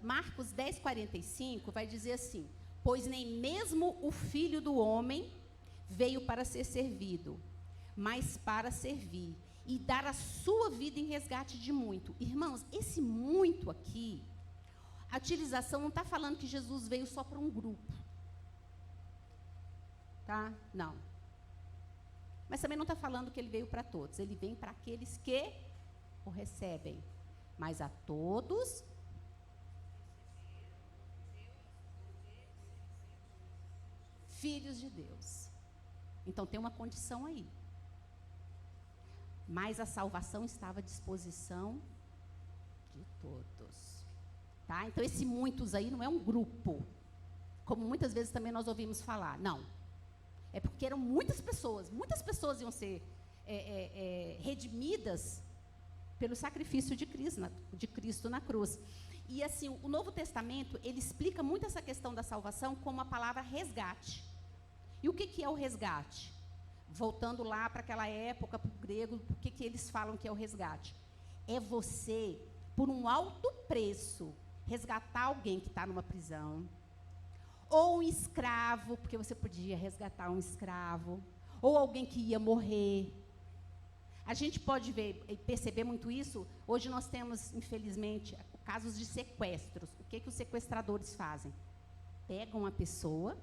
Marcos 10:45 vai dizer assim, pois nem mesmo o Filho do Homem veio para ser servido, mas para servir e dar a sua vida em resgate de muito. Irmãos, esse muito aqui, a utilização não está falando que Jesus veio só para um grupo. Tá? Não. Mas também não está falando que ele veio para todos. Ele vem para aqueles que o recebem. Mas a todos... filhos de Deus. Então tem uma condição aí. Mas a salvação estava à disposição de todos. Tá? Então esse muitos aí não é um grupo, como muitas vezes também nós ouvimos falar. Não. É porque eram muitas pessoas iam ser redimidas pelo sacrifício de Cristo na cruz. E assim, o Novo Testamento, ele explica muito essa questão da salvação como a palavra resgate. E o que é o resgate? Voltando lá para aquela época, para o grego, o que eles falam que é o resgate? É você, por um alto preço, resgatar alguém que está numa prisão, ou um escravo, porque você podia resgatar um escravo, ou alguém que ia morrer. A gente pode ver e perceber muito isso. Hoje nós temos, infelizmente, casos de sequestros. O que os sequestradores fazem? Pegam a pessoa,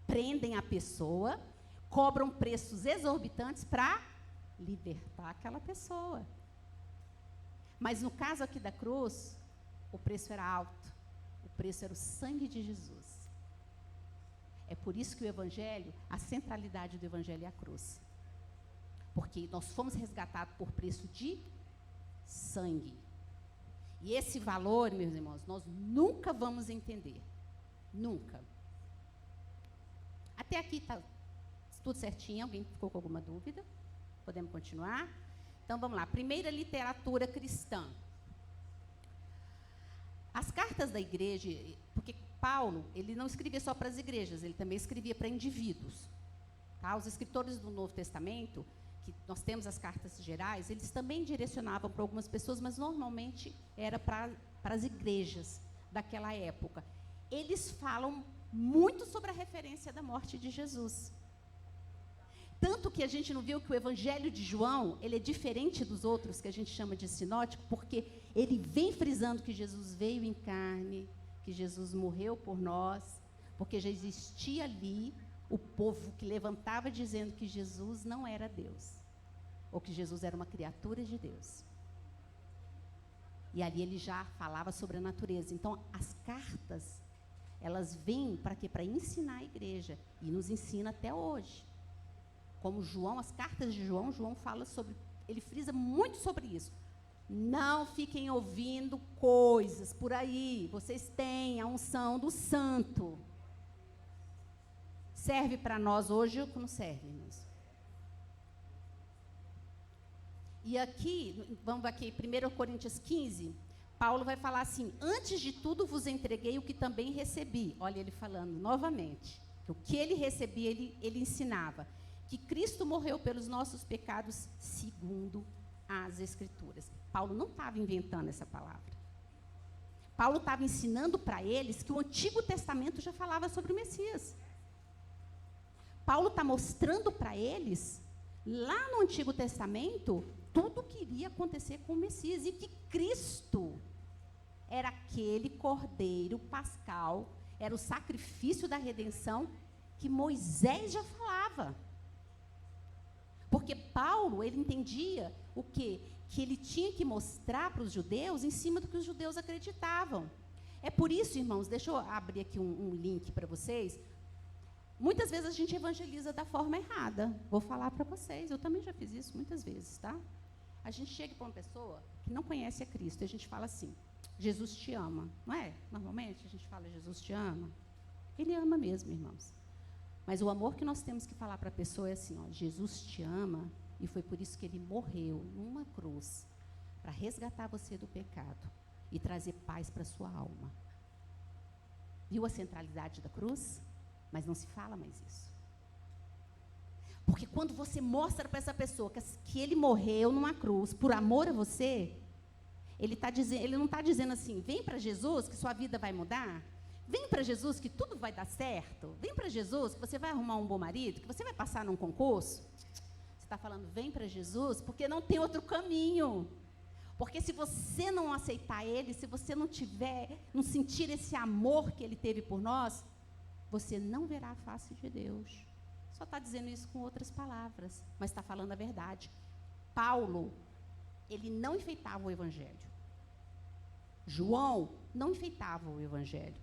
prendem a pessoa, cobram preços exorbitantes para libertar aquela pessoa. Mas no caso aqui da cruz, o preço era alto. O preço era o sangue de Jesus. É por isso que o Evangelho, a centralidade do Evangelho é a cruz. Porque nós fomos resgatados por preço de sangue. E esse valor, meus irmãos, nós nunca vamos entender. Nunca. Até aqui está tudo certinho. Alguém ficou com alguma dúvida? Podemos continuar? Então, vamos lá. Primeira literatura cristã. As cartas da igreja, porque Paulo, ele não escrevia só para as igrejas, ele também escrevia para indivíduos. Tá? Os escritores do Novo Testamento, que nós temos as cartas gerais, eles também direcionavam para algumas pessoas, mas normalmente era para as igrejas daquela época. Eles falam muito sobre a referência da morte de Jesus. Tanto que a gente não viu que o Evangelho de João, ele é diferente dos outros, que a gente chama de sinótico, porque ele vem frisando que Jesus veio em carne, que Jesus morreu por nós, porque já existia ali o povo que levantava dizendo que Jesus não era Deus, ou que Jesus era uma criatura de Deus. E ali ele já falava sobre a natureza. Então, as cartas, elas vêm para quê? Para ensinar a igreja, e nos ensina até hoje. Como João, as cartas de João, João fala sobre, ele frisa muito sobre isso. Não fiquem ouvindo coisas por aí, vocês têm a unção do santo. Serve para nós hoje ou não serve, irmãos? E aqui, vamos aqui, 1 Coríntios 15, Paulo vai falar assim: antes de tudo vos entreguei o que também recebi. Olha ele falando novamente, que o que ele recebia, ele ensinava, que Cristo morreu pelos nossos pecados segundo as Escrituras. Paulo não estava inventando essa palavra. Paulo estava ensinando para eles que o Antigo Testamento já falava sobre o Messias. Paulo está mostrando para eles, lá no Antigo Testamento, tudo o que iria acontecer com o Messias, e que Cristo era aquele cordeiro pascal, era o sacrifício da redenção que Moisés já falava. Porque Paulo, ele entendia o quê? Que ele tinha que mostrar para os judeus em cima do que os judeus acreditavam. É por isso, irmãos, deixa eu abrir aqui um link para vocês. Muitas vezes a gente evangeliza da forma errada. Vou falar para vocês, eu também já fiz isso muitas vezes, tá? A gente chega para uma pessoa que não conhece a Cristo e a gente fala assim: Jesus te ama, não é? Normalmente a gente fala: Jesus te ama. Ele ama mesmo, irmãos. Mas o amor que nós temos que falar para a pessoa é assim: ó, Jesus te ama, e foi por isso que ele morreu numa cruz, para resgatar você do pecado e trazer paz para a sua alma. Viu a centralidade da cruz? Mas não se fala mais isso. Porque quando você mostra para essa pessoa que ele morreu numa cruz por amor a você, ele não está dizendo assim: vem para Jesus que sua vida vai mudar, vem para Jesus que tudo vai dar certo, vem para Jesus que você vai arrumar um bom marido, que você vai passar num concurso. Você está falando: vem para Jesus porque não tem outro caminho. Porque se você não aceitar ele, se você não sentir esse amor que ele teve por nós, você não verá a face de Deus. Só está dizendo isso com outras palavras, mas está falando a verdade. Paulo, ele não enfeitava o evangelho. João não enfeitava o evangelho.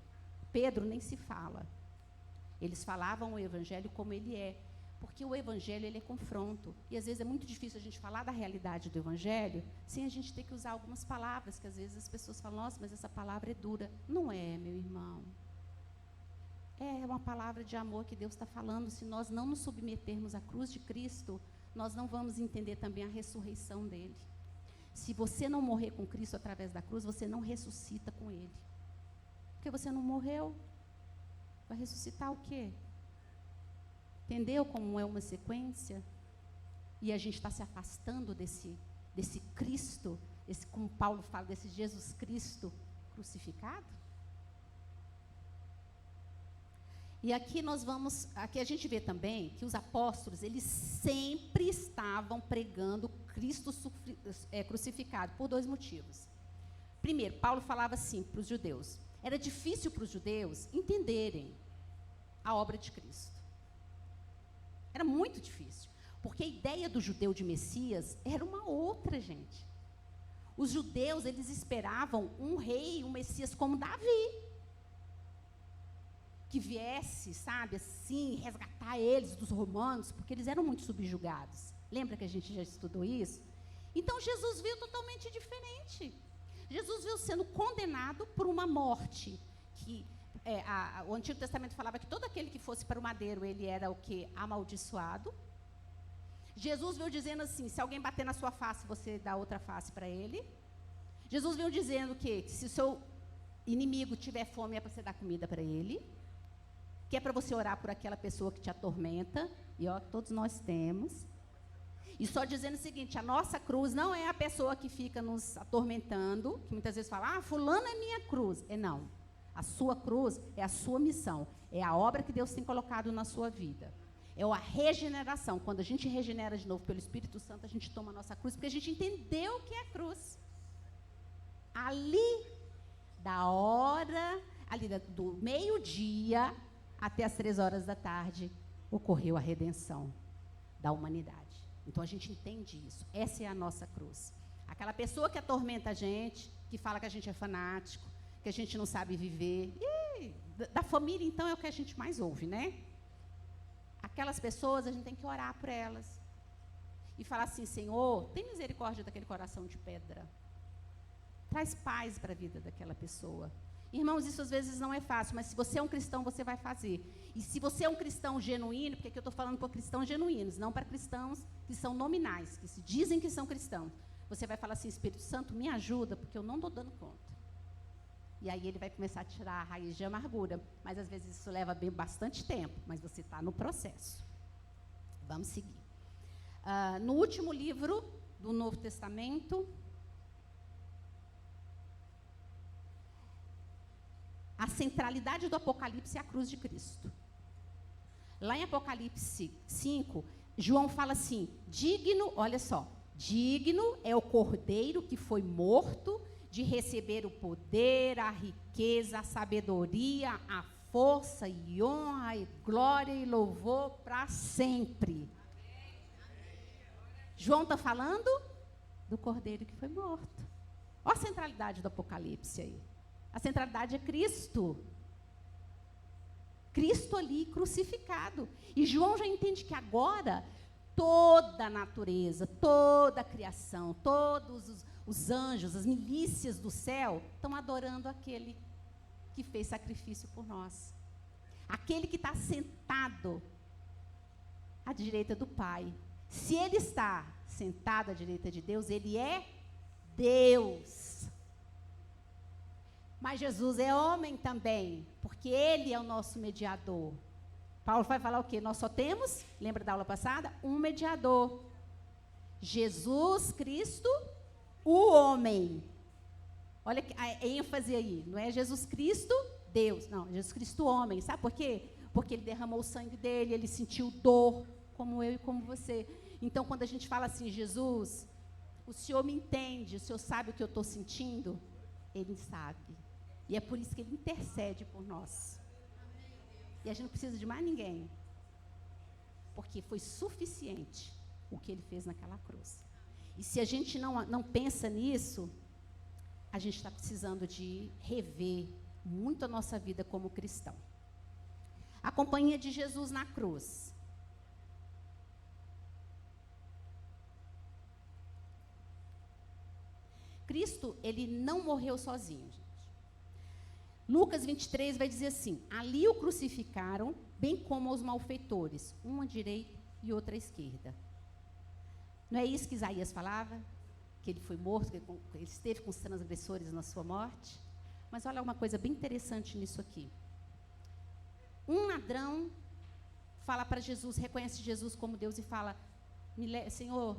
Pedro nem se fala. Eles falavam o evangelho como ele é, porque o evangelho, ele é confronto. E às vezes é muito difícil a gente falar da realidade do evangelho sem a gente ter que usar algumas palavras, que às vezes as pessoas falam: nossa, mas essa palavra é dura. Não é, meu irmão. É uma palavra de amor que Deus está falando. Se nós não nos submetermos à cruz de Cristo, nós não vamos entender também a ressurreição dele. Se você não morrer com Cristo através da cruz, você não ressuscita com ele. Porque você não morreu. Vai ressuscitar o quê? Entendeu como é uma sequência? E a gente está se afastando desse Cristo, como Paulo fala, desse Jesus Cristo crucificado. E aqui aqui a gente vê também que os apóstolos, eles sempre estavam pregando Cristo crucificado, por dois motivos. Primeiro, Paulo falava assim para os judeus: era difícil para os judeus entenderem a obra de Cristo. Era muito difícil, porque a ideia do judeu de Messias era uma outra, gente. Os judeus, eles esperavam um rei, um Messias como Davi, que viesse, sabe, assim, resgatar eles dos romanos, porque eles eram muito subjugados. Lembra que a gente já estudou isso? Então, Jesus veio totalmente diferente. Jesus veio sendo condenado por uma morte, que o Antigo Testamento falava que todo aquele que fosse para o madeiro, ele era o quê? Amaldiçoado. Jesus veio dizendo assim: se alguém bater na sua face, você dá outra face para ele. Jesus veio dizendo que se o seu inimigo tiver fome, é para você dar comida para ele. Que é para você orar por aquela pessoa que te atormenta, e ó, todos nós temos. E só dizendo o seguinte: a nossa cruz não é a pessoa que fica nos atormentando, que muitas vezes fala: fulano é minha cruz. Não, a sua cruz é a sua missão, é a obra que Deus tem colocado na sua vida. É a regeneração. Quando a gente regenera de novo pelo Espírito Santo, a gente toma a nossa cruz, porque a gente entendeu o que é a cruz. Ali, do meio-dia até as 3 horas da tarde, ocorreu a redenção da humanidade. Então, a gente entende isso. Essa é a nossa cruz. Aquela pessoa que atormenta a gente, que fala que a gente é fanático, que a gente não sabe viver, da família, então, é o que a gente mais ouve, né? Aquelas pessoas, a gente tem que orar por elas. E falar assim, Senhor, tem misericórdia daquele coração de pedra. Traz paz para a vida daquela pessoa. Irmãos, isso às vezes não é fácil, mas se você é um cristão, você vai fazer. E se você é um cristão genuíno, porque aqui eu estou falando para cristãos genuínos, não para cristãos que são nominais, que se dizem que são cristãos. Você vai falar assim, Espírito Santo, me ajuda, porque eu não estou dando conta. E aí ele vai começar a tirar a raiz de amargura. Mas às vezes isso leva bastante tempo, mas você está no processo. Vamos seguir. No último livro do Novo Testamento, a centralidade do Apocalipse é a cruz de Cristo. Lá em Apocalipse 5, João fala assim, digno, olha só, digno é o cordeiro que foi morto de receber o poder, a riqueza, a sabedoria, a força e honra e glória e louvor para sempre. João está falando do cordeiro que foi morto. Olha a centralidade do Apocalipse aí. A centralidade é Cristo. Cristo ali crucificado. E João já entende que agora toda a natureza, toda a criação, todos os anjos, as milícias do céu estão adorando aquele que fez sacrifício por nós. Aquele que está sentado à direita do Pai. Se ele está sentado à direita de Deus, ele é Deus. Mas Jesus é homem também, porque ele é o nosso mediador. Paulo vai falar o quê? Nós só temos, lembra da aula passada? Um mediador. Jesus Cristo, o homem. Olha a ênfase aí, não é Jesus Cristo, Deus. Não, Jesus Cristo, homem. Sabe por quê? Porque ele derramou o sangue dele, ele sentiu dor, como eu e como você. Então, quando a gente fala assim, Jesus, o Senhor me entende, o Senhor sabe o que eu estou sentindo? Ele sabe. E é por isso que ele intercede por nós. E a gente não precisa de mais ninguém. Porque foi suficiente o que ele fez naquela cruz. E se a gente não pensa nisso, a gente está precisando de rever muito a nossa vida como cristão. A companhia de Jesus na cruz. Cristo, ele não morreu sozinho, gente. Lucas 23 vai dizer assim, ali o crucificaram, bem como os malfeitores, um à direita e outro à esquerda. Não é isso que Isaías falava? Que ele foi morto, que ele esteve com os transgressores na sua morte? Mas olha uma coisa bem interessante nisso aqui. Um ladrão fala para Jesus, reconhece Jesus como Deus e fala, Senhor,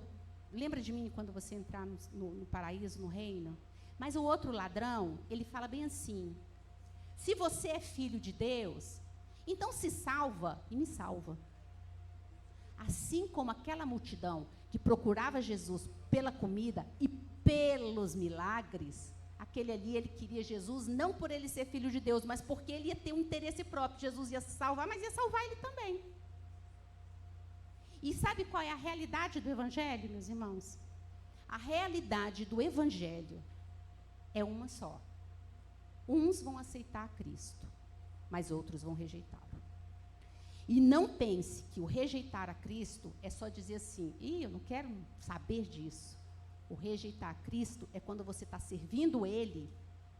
lembra de mim quando você entrar no paraíso, no reino? Mas o outro ladrão, ele fala bem assim, se você é filho de Deus, então se salva e me salva. Assim como aquela multidão que procurava Jesus pela comida e pelos milagres, aquele ali, ele queria Jesus não por ele ser filho de Deus, mas porque ele ia ter um interesse próprio. Jesus ia se salvar, mas ia salvar ele também. E sabe qual é a realidade do Evangelho, meus irmãos? A realidade do Evangelho é uma só. Uns vão aceitar Cristo, mas outros vão rejeitá-lo. E não pense que o rejeitar a Cristo é só dizer assim, eu não quero saber disso. O rejeitar a Cristo é quando você está servindo Ele,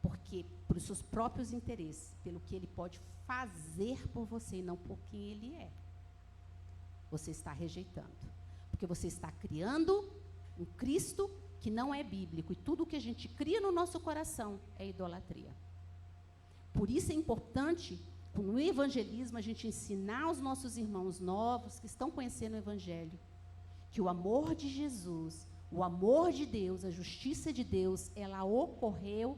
porque por os seus próprios interesses, pelo que Ele pode fazer por você e não por quem Ele é. Você está rejeitando, porque você está criando um Cristo que não é bíblico, e tudo que a gente cria no nosso coração é idolatria. Por isso é importante, no evangelismo, a gente ensinar aos nossos irmãos novos que estão conhecendo o Evangelho, que o amor de Jesus, o amor de Deus, a justiça de Deus, ela ocorreu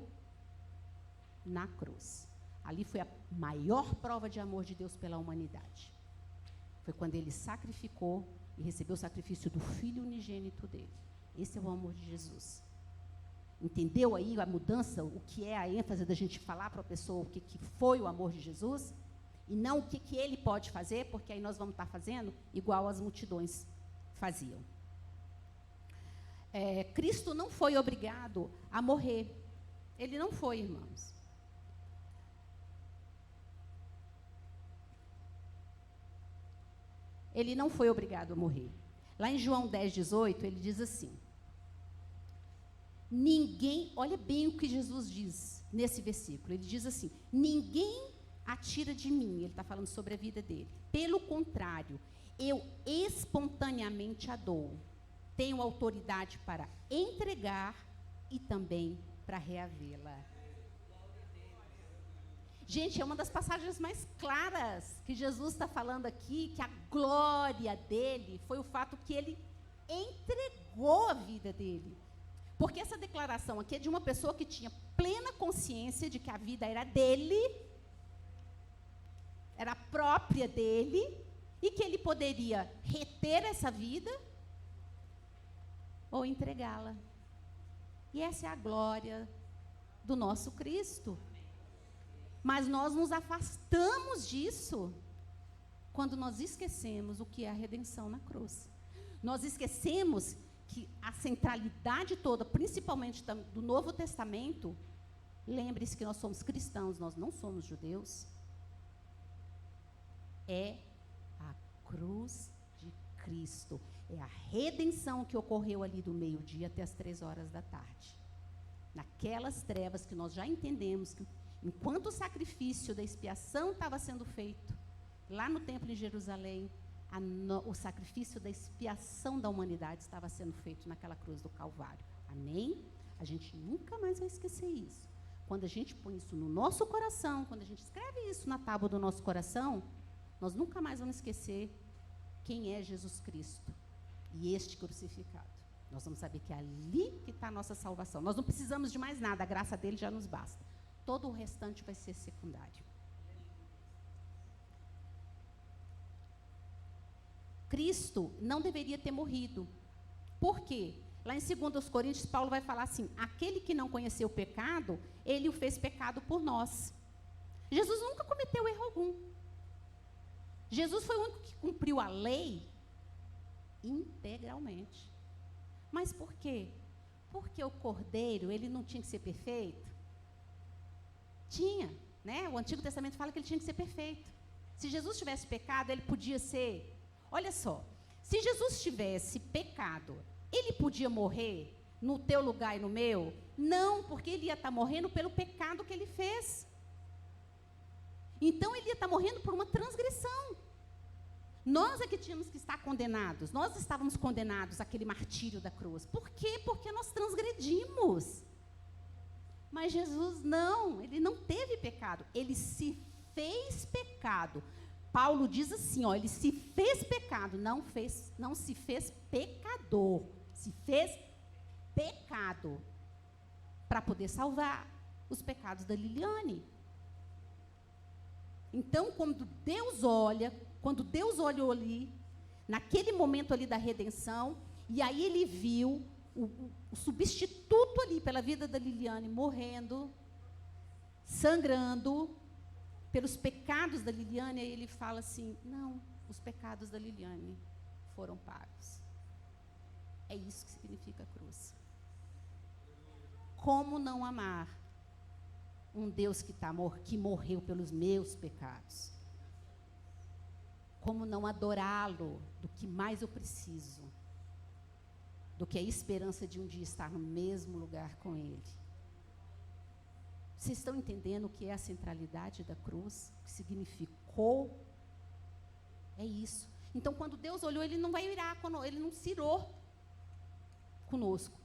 na cruz. Ali foi a maior prova de amor de Deus pela humanidade. Foi quando ele sacrificou e recebeu o sacrifício do Filho unigênito dele. Esse é o amor de Jesus. Entendeu aí a mudança, o que é a ênfase da gente falar para a pessoa o que foi o amor de Jesus? E não o que ele pode fazer, porque aí nós vamos estar fazendo igual as multidões faziam. Cristo não foi obrigado a morrer. Ele não foi, irmãos. ele não foi obrigado a morrer. Lá em João 10:18, ele diz assim, olha bem o que Jesus diz nesse versículo, ele diz assim, ninguém atira de mim, ele está falando sobre a vida dele, pelo contrário, eu espontaneamente a dou, tenho autoridade para entregar e também para reavê-la. Gente, é uma das passagens mais claras que Jesus está falando aqui, que a glória dele foi o fato que ele entregou a vida dele. Porque essa declaração aqui é de uma pessoa que tinha plena consciência de que a vida era dele, era própria dele, e que ele poderia reter essa vida ou entregá-la. E essa é a glória do nosso Cristo. Mas nós nos afastamos disso quando nós esquecemos o que é a redenção na cruz. Nós esquecemos que a centralidade toda, principalmente do Novo Testamento, lembre-se que nós somos cristãos, nós não somos judeus, é a cruz de Cristo. É a redenção que ocorreu ali do meio-dia até as 15h. Naquelas trevas que nós já entendemos que enquanto o sacrifício da expiação estava sendo feito, lá no templo de Jerusalém, o sacrifício da expiação da humanidade estava sendo feito naquela cruz do Calvário. Amém? A gente nunca mais vai esquecer isso. Quando a gente põe isso no nosso coração, quando a gente escreve isso na tábua do nosso coração, nós nunca mais vamos esquecer quem é Jesus Cristo e este crucificado. Nós vamos saber que é ali que está a nossa salvação. Nós não precisamos de mais nada, a graça dele já nos basta. Todo o restante vai ser secundário. Cristo não deveria ter morrido. Por quê? Lá em 2 Coríntios, Paulo vai falar assim, aquele que não conheceu o pecado, ele o fez pecado por nós. Jesus nunca cometeu erro algum. Jesus foi o único que cumpriu a lei integralmente. Mas por quê? Porque o cordeiro, ele não tinha que ser perfeito? Tinha, né? O Antigo Testamento fala que ele tinha que ser perfeito. Se Jesus tivesse pecado, ele podia ser... Olha só, se Jesus tivesse pecado, ele podia morrer no teu lugar e no meu? Não, porque ele ia estar morrendo pelo pecado que ele fez. Então, ele ia estar morrendo por uma transgressão. Nós é que tínhamos que estar condenados. Nós estávamos condenados àquele martírio da cruz. Por quê? Porque nós transgredimos. Mas Jesus não, ele não teve pecado, ele se fez pecado. Paulo diz assim, ó, ele se fez pecado, não se fez pecador, se fez pecado para poder salvar os pecados da Liliane. Então, quando Deus olhou ali, naquele momento ali da redenção, e aí ele viu o substituto ali pela vida da Liliane morrendo, sangrando pelos pecados da Liliane, aí ele fala assim, não, os pecados da Liliane foram pagos. É isso que significa a cruz. Como não amar um Deus que morreu pelos meus pecados? Como não adorá-lo do que mais eu preciso? Do que a esperança de um dia estar no mesmo lugar com ele. Vocês estão entendendo o que é a centralidade da cruz? O que significou? É isso. Então, quando Deus olhou, ele não vai irar conosco, ele não se irou conosco,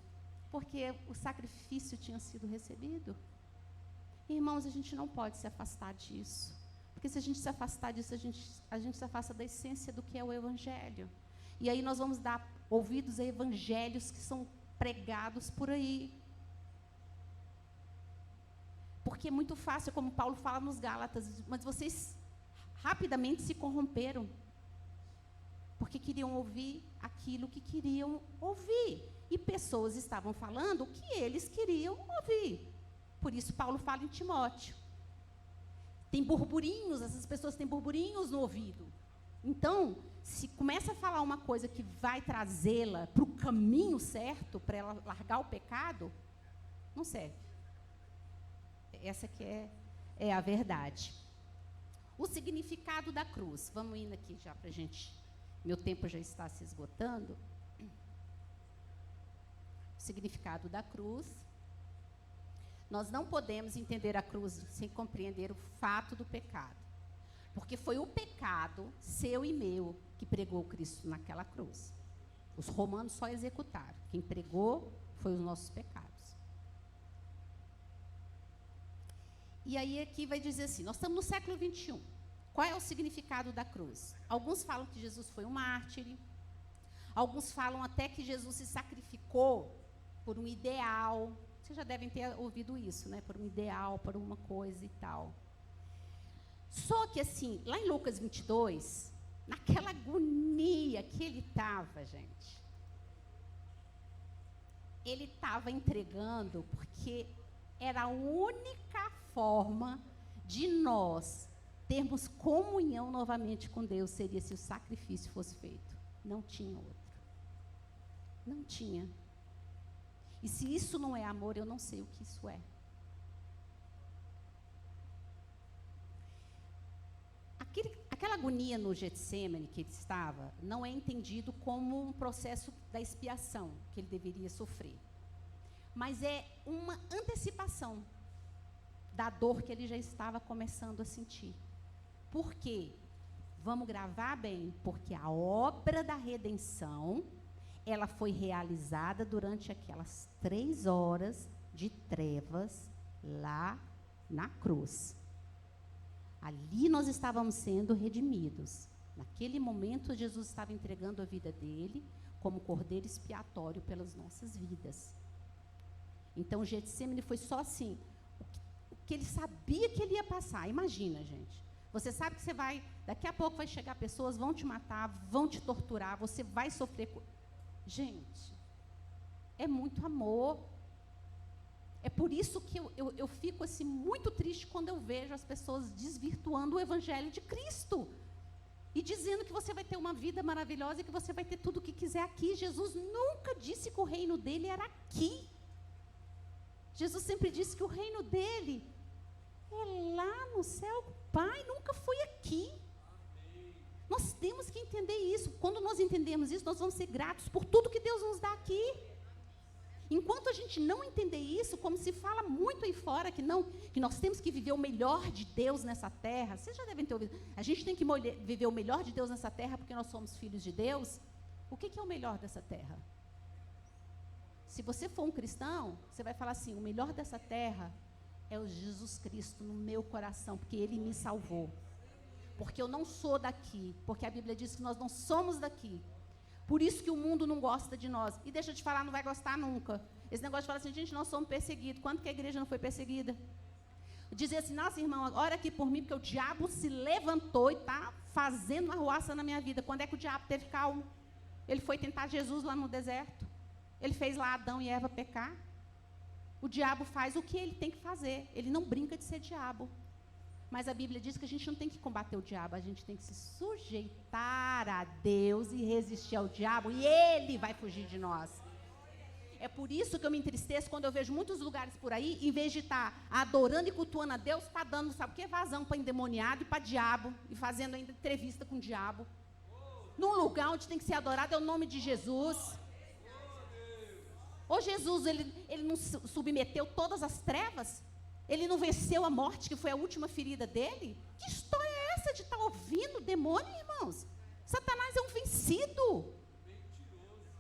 porque o sacrifício tinha sido recebido. Irmãos, a gente não pode se afastar disso, porque se a gente se afastar disso, a gente se afasta da essência do que é o Evangelho. E aí nós vamos dar ouvidos a evangelhos que são pregados por aí. Porque é muito fácil, como Paulo fala nos Gálatas, mas vocês rapidamente se corromperam, porque queriam ouvir aquilo que queriam ouvir. E pessoas estavam falando o que eles queriam ouvir. Por isso Paulo fala em Timóteo. Tem burburinhos, essas pessoas têm burburinhos no ouvido. Então, se começa a falar uma coisa que vai trazê-la para o caminho certo, para ela largar o pecado, não serve. Essa que é a verdade. O significado da cruz. Vamos indo aqui já para a gente meu tempo já está se esgotando. O significado da cruz. Nós não podemos entender a cruz sem compreender o fato do pecado. Porque foi o pecado, seu e meu, que pregou Cristo naquela cruz. Os romanos só executaram. Quem pregou foi os nossos pecados. E aí aqui vai dizer assim, nós estamos no século 21. Qual é o significado da cruz? Alguns falam que Jesus foi um mártir. Alguns falam até que Jesus se sacrificou por um ideal. Vocês já devem ter ouvido isso, né? Por um ideal, por uma coisa e tal. Só que assim, lá em Lucas 22, naquela agonia que ele estava, gente, ele estava entregando porque era a única forma de nós termos comunhão novamente com Deus, seria se o sacrifício fosse feito. Não tinha outro. Não tinha. E se isso não é amor, eu não sei o que isso é. Aquela agonia no Getsemane que ele estava, não é entendido como um processo da expiação que ele deveria sofrer. Mas é uma antecipação da dor que ele já estava começando a sentir. Por quê? Vamos gravar bem, porque a obra da redenção, ela foi realizada durante aquelas 3 horas de trevas lá na cruz. Ali nós estávamos sendo redimidos. Naquele momento, Jesus estava entregando a vida dele como cordeiro expiatório pelas nossas vidas. Então, o Getsemane foi só assim, o que ele sabia que ele ia passar. Imagina, gente. Você sabe que você vai, daqui a pouco vai chegar pessoas, vão te matar, vão te torturar, você vai sofrer. Gente, é muito amor. É por isso que eu fico assim, muito triste quando eu vejo as pessoas desvirtuando o Evangelho de Cristo. E dizendo que você vai ter uma vida maravilhosa e que você vai ter tudo o que quiser aqui. Jesus nunca disse que o reino dele era aqui. Jesus sempre disse que o reino dele é lá no céu. Pai, nunca foi aqui. Nós temos que entender isso. Quando nós entendemos isso, nós vamos ser gratos por tudo que Deus nos dá aqui. Enquanto a gente não entender isso, como se fala muito aí fora, que nós temos que viver o melhor de Deus nessa terra. Vocês já devem ter ouvido. A gente tem que viver o melhor de Deus nessa terra porque nós somos filhos de Deus. O que é o melhor dessa terra? Se você for um cristão, você vai falar assim, o melhor dessa terra é o Jesus Cristo no meu coração, porque Ele me salvou. Porque eu não sou daqui, porque a Bíblia diz que nós não somos daqui. Por isso que o mundo não gosta de nós. E deixa eu te falar, não vai gostar nunca. Esse negócio de falar assim, gente, nós somos perseguidos. Quando que a igreja não foi perseguida? Dizer assim, nossa, irmão, ora aqui por mim, porque o diabo se levantou e está fazendo arruaça na minha vida. Quando é que o diabo teve calmo? Ele foi tentar Jesus lá no deserto. Ele fez lá Adão e Eva pecar. O diabo faz o que ele tem que fazer. Ele não brinca de ser diabo. Mas a Bíblia diz que a gente não tem que combater o diabo, a gente tem que se sujeitar a Deus e resistir ao diabo, e ele vai fugir de nós. É por isso que eu me entristeço quando eu vejo muitos lugares por aí, em vez de estar adorando e cultuando a Deus, está dando, sabe o que? Vazão para endemoniado e para diabo, e fazendo ainda entrevista com o diabo. Num lugar onde tem que ser adorado é o nome de Jesus. Ou Jesus, ele não submeteu todas as trevas? Ele não venceu a morte, que foi a última ferida dele? Que história é essa de estar ouvindo demônio, irmãos? Satanás é um vencido.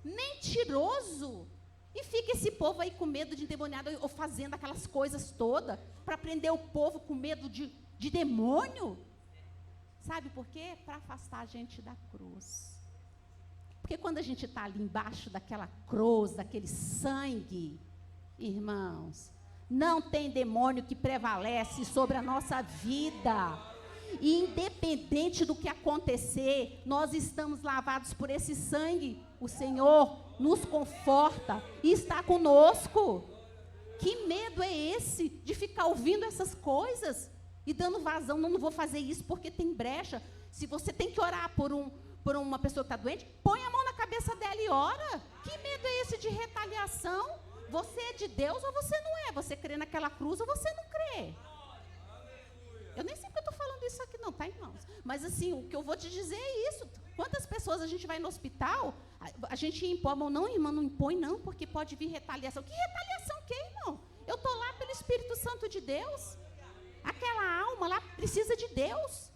Mentiroso. E fica esse povo aí com medo de endemoniado, ou fazendo aquelas coisas todas, para prender o povo com medo de demônio. Sabe por quê? Para afastar a gente da cruz. Porque quando a gente está ali embaixo daquela cruz, daquele sangue, irmãos, não tem demônio que prevalece sobre a nossa vida. E independente do que acontecer, nós estamos lavados por esse sangue. O Senhor nos conforta e está conosco. Que medo é esse de ficar ouvindo essas coisas e dando vazão? Não vou fazer isso porque tem brecha. Se você tem que orar por uma pessoa que está doente, põe a mão na cabeça dela e ora. Que medo é esse de retaliação? Você é de Deus ou você não é? Você crê naquela cruz ou você não crê? Eu nem sei porque eu estou falando isso aqui não, tá, irmãos? Mas assim, o que eu vou te dizer é isso. Quantas pessoas a gente vai no hospital, a gente impõe a mão, não, irmã, não impõe não, porque pode vir retaliação. Que retaliação que, irmão? Eu estou lá pelo Espírito Santo de Deus. Aquela alma lá precisa de Deus.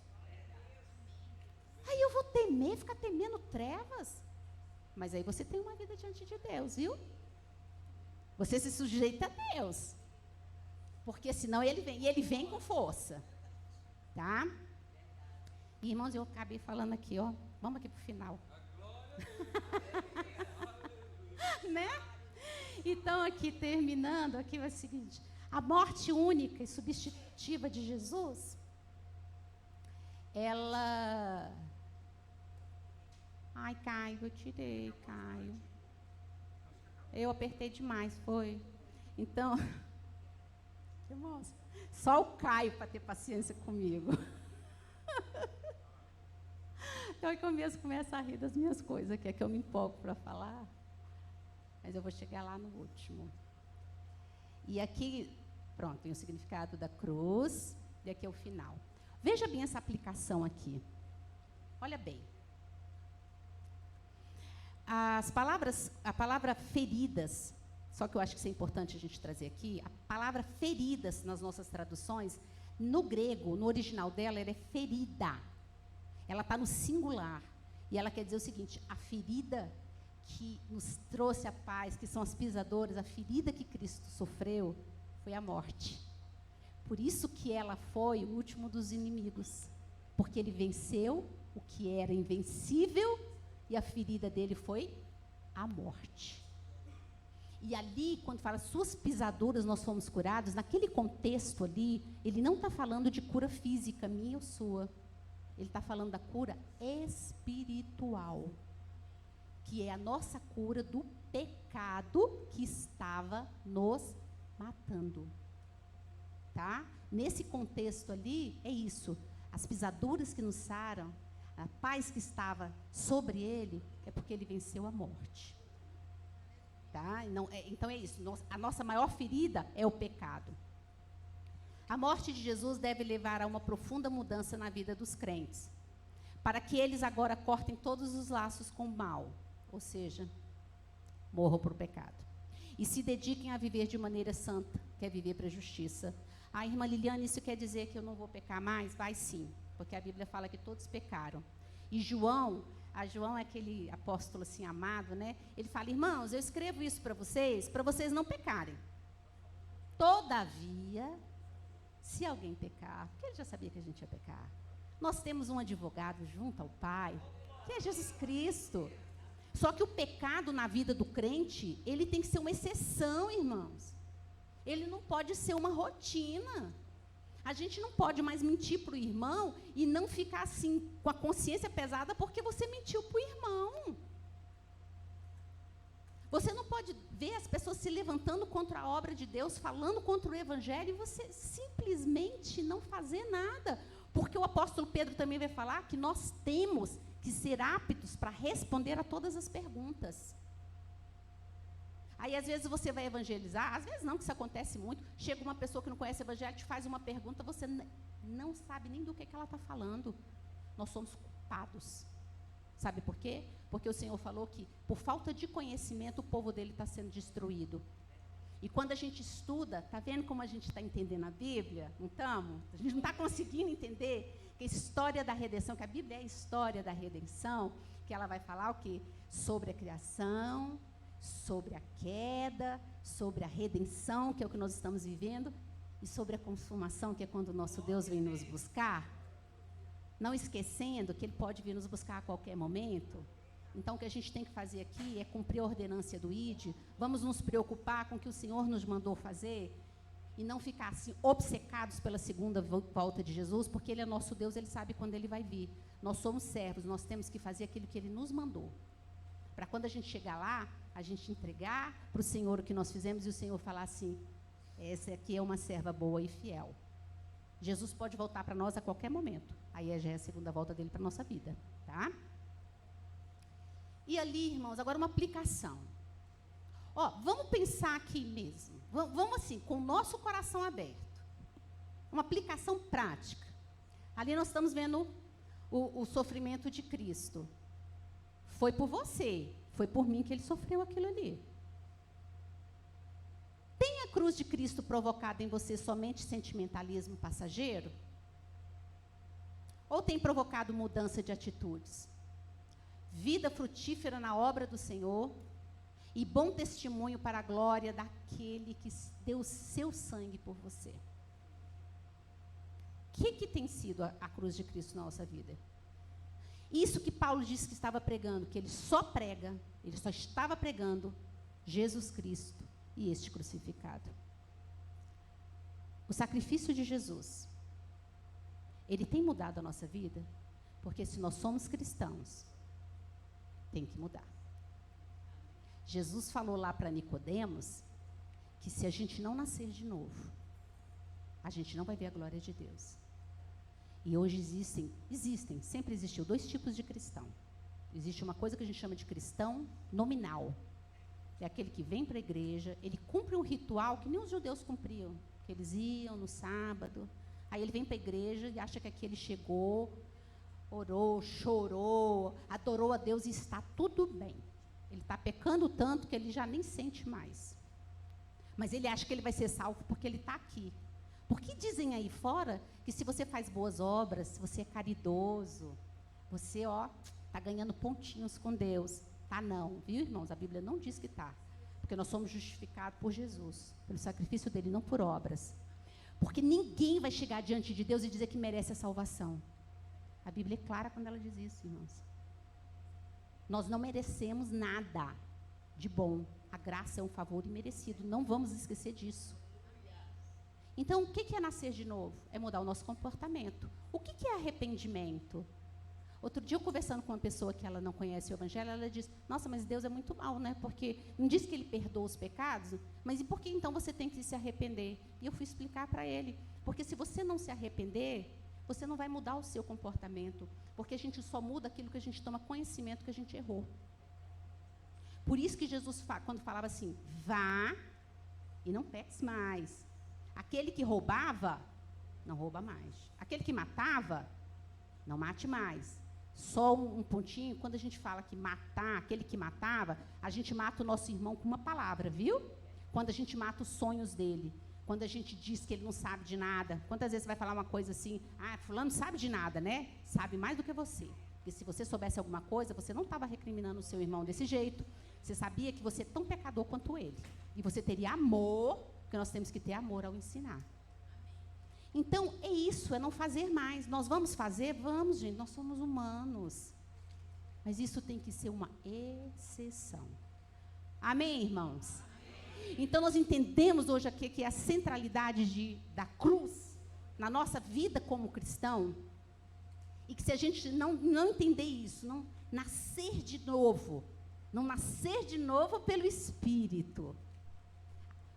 Aí eu vou temer, ficar temendo trevas. Mas aí você tem uma vida diante de Deus, viu? Você se sujeita a Deus. Porque senão ele vem, e ele vem com força. Tá? E, irmãos, eu acabei falando aqui, ó. Vamos aqui para o final. Né? Então, aqui, terminando, aqui é o seguinte. A morte única e substitutiva de Jesus, ela... Ai, Caio, eu tirei, Caio. Eu apertei demais, foi. Então, irmãos, só o Caio para ter paciência comigo. Então, é que eu mesmo começo a rir das minhas coisas, que é que eu me empolgo para falar. Mas eu vou chegar lá no último. E aqui, pronto, tem o significado da cruz, e aqui é o final. Veja bem essa aplicação aqui. Olha bem. A palavra feridas, só que eu acho que isso é importante a gente trazer aqui, a palavra feridas nas nossas traduções, no grego, no original dela, ela é ferida. Ela está no singular. E ela quer dizer o seguinte, a ferida que nos trouxe a paz, que são as pisadoras, a ferida que Cristo sofreu, foi a morte. Por isso que ela foi o último dos inimigos. Porque ele venceu o que era invencível, e a ferida dele foi a morte. E ali, quando fala suas pisaduras nós fomos curados, naquele contexto ali, ele não está falando de cura física, minha ou sua. Ele está falando da cura espiritual, que é a nossa cura do pecado que estava nos matando. Tá? Nesse contexto ali, é isso. As pisaduras que nos saram, a paz que estava sobre ele, é porque ele venceu a morte. Tá? Então é isso. A nossa maior ferida é o pecado. A morte de Jesus deve levar a uma profunda mudança na vida dos crentes, para que eles agora cortem todos os laços com o mal, ou seja, morram para o pecado, e se dediquem a viver de maneira santa, que é viver para a justiça. Ah, irmã Liliane, isso quer dizer que eu não vou pecar mais? Vai sim, porque a Bíblia fala que todos pecaram. E João é aquele apóstolo assim amado, né? Ele fala, irmãos, eu escrevo isso para vocês não pecarem. Todavia, se alguém pecar, porque ele já sabia que a gente ia pecar, nós temos um advogado junto ao Pai, que é Jesus Cristo. Só que o pecado na vida do crente, ele tem que ser uma exceção, irmãos. Ele não pode ser uma rotina. A gente não pode mais mentir para o irmão e não ficar assim, com a consciência pesada, porque você mentiu para o irmão. Você não pode ver as pessoas se levantando contra a obra de Deus, falando contra o Evangelho, e você simplesmente não fazer nada. Porque o apóstolo Pedro também vai falar que nós temos que ser aptos para responder a todas as perguntas. Aí, às vezes, você vai evangelizar, às vezes não, que isso acontece muito, chega uma pessoa que não conhece o Evangelho, te faz uma pergunta, você não sabe nem do que ela está falando. Nós somos culpados. Sabe por quê? Porque o Senhor falou que, por falta de conhecimento, o povo dele está sendo destruído. E quando a gente estuda, está vendo como a gente está entendendo a Bíblia? Não estamos? A gente não está conseguindo entender que a história da redenção, que a Bíblia é a história da redenção, que ela vai falar o quê? Sobre a criação, sobre a queda, sobre a redenção, que é o que nós estamos vivendo, e sobre a consumação, que é quando o nosso Deus vem nos buscar. Não esquecendo que Ele pode vir nos buscar a qualquer momento. Então, o que a gente tem que fazer aqui é cumprir a ordenância do ID. Vamos nos preocupar com o que o Senhor nos mandou fazer e não ficar assim, obcecados pela segunda volta de Jesus, porque Ele é nosso Deus, Ele sabe quando Ele vai vir. Nós somos servos, nós temos que fazer aquilo que Ele nos mandou. Para quando a gente chegar lá, a gente entregar para o Senhor o que nós fizemos e o Senhor falar assim, essa aqui é uma serva boa e fiel. Jesus pode voltar para nós a qualquer momento. Aí já é a segunda volta dele para a nossa vida, tá? E ali, irmãos, agora uma aplicação. Ó, vamos pensar aqui mesmo. Vamos assim, com o nosso coração aberto. Uma aplicação prática. Ali nós estamos vendo o sofrimento de Cristo. Foi por você, foi por mim que ele sofreu aquilo ali. Tem a cruz de Cristo provocado em você somente sentimentalismo passageiro? Ou tem provocado mudança de atitudes? Vida frutífera na obra do Senhor e bom testemunho para a glória daquele que deu o seu sangue por você. O que tem sido a cruz de Cristo na nossa vida? Isso que Paulo disse que estava pregando, que ele só estava pregando Jesus Cristo e este crucificado. O sacrifício de Jesus, ele tem mudado a nossa vida? Porque se nós somos cristãos, tem que mudar. Jesus falou lá para Nicodemos que se a gente não nascer de novo, a gente não vai ver a glória de Deus. E hoje sempre existiu 2 tipos de cristão. Existe uma coisa que a gente chama de cristão nominal. É aquele que vem para a igreja, ele cumpre um ritual que nem os judeus cumpriam, que eles iam no sábado, aí ele vem para a igreja e acha que aqui ele chegou, orou, chorou, adorou a Deus e está tudo bem. Ele está pecando tanto que ele já nem sente mais. Mas ele acha que ele vai ser salvo porque ele está aqui. Porque dizem aí fora que se você faz boas obras, se você é caridoso, você, está ganhando pontinhos com Deus. Tá não, viu, irmãos? A Bíblia não diz que tá. Porque nós somos justificados por Jesus, pelo sacrifício dele, não por obras. Porque ninguém vai chegar diante de Deus e dizer que merece a salvação. A Bíblia é clara quando ela diz isso, irmãos. Nós não merecemos nada de bom. A graça é um favor imerecido. Não vamos esquecer disso. Então, o que é nascer de novo? É mudar o nosso comportamento. O que é arrependimento? Outro dia, eu conversando com uma pessoa que ela não conhece o Evangelho, ela disse, nossa, mas Deus é muito mau, né? Porque não diz que ele perdoa os pecados, mas e por que então você tem que se arrepender? E eu fui explicar para ele, porque se você não se arrepender, você não vai mudar o seu comportamento, porque a gente só muda aquilo que a gente toma conhecimento que a gente errou. Por isso que Jesus, quando falava assim, vá e não peques mais. Aquele que roubava, não rouba mais. Aquele que matava, não mate mais. Só um pontinho, quando a gente fala que matar, aquele que matava, a gente mata o nosso irmão com uma palavra, viu? Quando a gente mata os sonhos dele, quando a gente diz que ele não sabe de nada, quantas vezes você vai falar uma coisa assim, fulano não sabe de nada, né? Sabe mais do que você. Porque se você soubesse alguma coisa, você não estava recriminando o seu irmão desse jeito, você sabia que você é tão pecador quanto ele. E você teria amor, porque nós temos que ter amor ao ensinar. Então, é isso, é não fazer mais. Nós vamos fazer? Vamos, gente, nós somos humanos. Mas isso tem que ser uma exceção. Amém, irmãos? Amém. Então, nós entendemos hoje aqui que a centralidade da cruz na nossa vida como cristão, e que se a gente não entender isso, não nascer de novo, não nascer de novo pelo Espírito,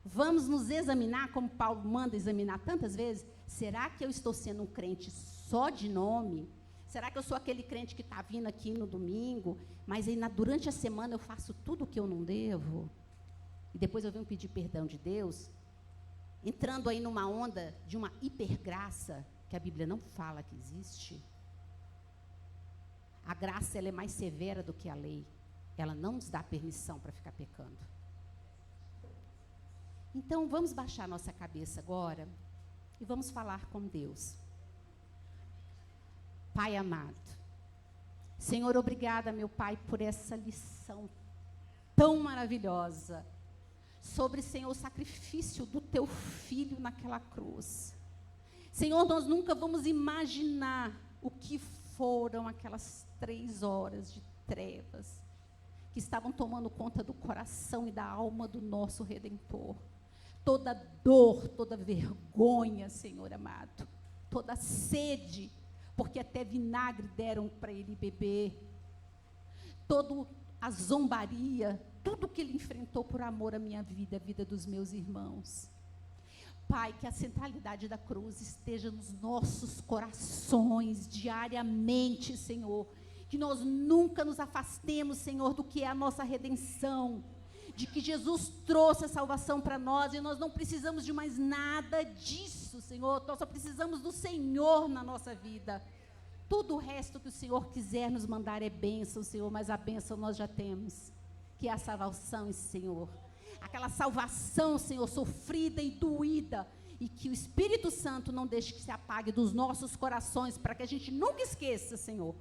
vamos nos examinar, como Paulo manda examinar tantas vezes. Será que eu estou sendo um crente só de nome? Será que eu sou aquele crente que está vindo aqui no domingo, mas aí durante a semana eu faço tudo o que eu não devo? E depois eu venho pedir perdão de Deus? Entrando aí numa onda de uma hipergraça, que a Bíblia não fala que existe. A graça, ela é mais severa do que a lei. Ela não nos dá permissão para ficar pecando. Então, vamos baixar nossa cabeça agora e vamos falar com Deus. Pai amado, Senhor, obrigada, meu Pai, por essa lição tão maravilhosa sobre, Senhor, o sacrifício do Teu Filho naquela cruz. Senhor, nós nunca vamos imaginar o que foram aquelas 3 horas de trevas que estavam tomando conta do coração e da alma do nosso Redentor. Toda dor, toda vergonha, Senhor amado, toda sede, porque até vinagre deram para ele beber, toda a zombaria, tudo que ele enfrentou por amor à minha vida, à vida dos meus irmãos. Pai, que a centralidade da cruz esteja nos nossos corações diariamente, Senhor, que nós nunca nos afastemos, Senhor, do que é a nossa redenção, de que Jesus trouxe a salvação para nós e nós não precisamos de mais nada disso, Senhor. Nós só precisamos do Senhor na nossa vida. Tudo o resto que o Senhor quiser nos mandar é bênção, Senhor, mas a bênção nós já temos, que é a salvação, Senhor. Aquela salvação, Senhor, sofrida e doída, e que o Espírito Santo não deixe que se apague dos nossos corações, para que a gente nunca esqueça, Senhor,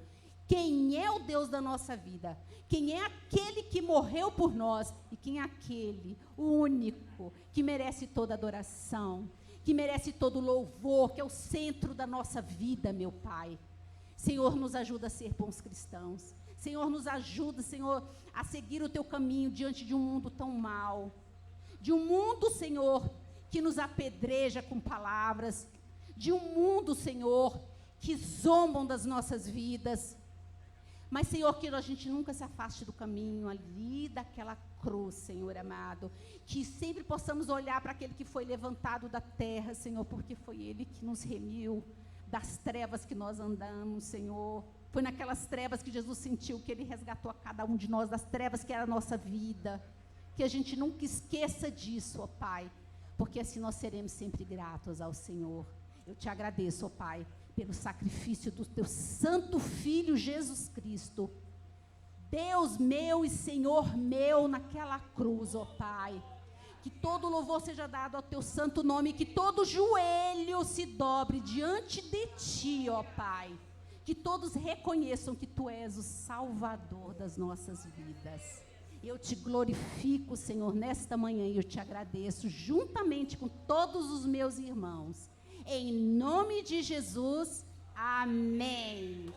quem é o Deus da nossa vida, quem é aquele que morreu por nós, e quem é aquele, o único, que merece toda adoração, que merece todo louvor, que é o centro da nossa vida, meu Pai. Senhor, nos ajuda a ser bons cristãos. Senhor, nos ajuda, Senhor, a seguir o teu caminho diante de um mundo tão mau, de um mundo, Senhor, que nos apedreja com palavras, de um mundo, Senhor, que zombam das nossas vidas. Mas, Senhor, que a gente nunca se afaste do caminho ali daquela cruz, Senhor amado. Que sempre possamos olhar para aquele que foi levantado da terra, Senhor, porque foi Ele que nos remiu das trevas que nós andamos, Senhor. Foi naquelas trevas que Jesus sentiu que Ele resgatou a cada um de nós, das trevas que era a nossa vida. Que a gente nunca esqueça disso, ó Pai, porque assim nós seremos sempre gratos ao Senhor. Eu te agradeço, ó Pai, pelo sacrifício do teu santo Filho Jesus Cristo, Deus meu e Senhor meu, naquela cruz, ó Pai. Que todo louvor seja dado ao teu santo nome, que todo joelho se dobre diante de ti, ó Pai. Que todos reconheçam que tu és o Salvador das nossas vidas. Eu te glorifico, Senhor, nesta manhã, e eu te agradeço, juntamente com todos os meus irmãos. Em nome de Jesus, amém.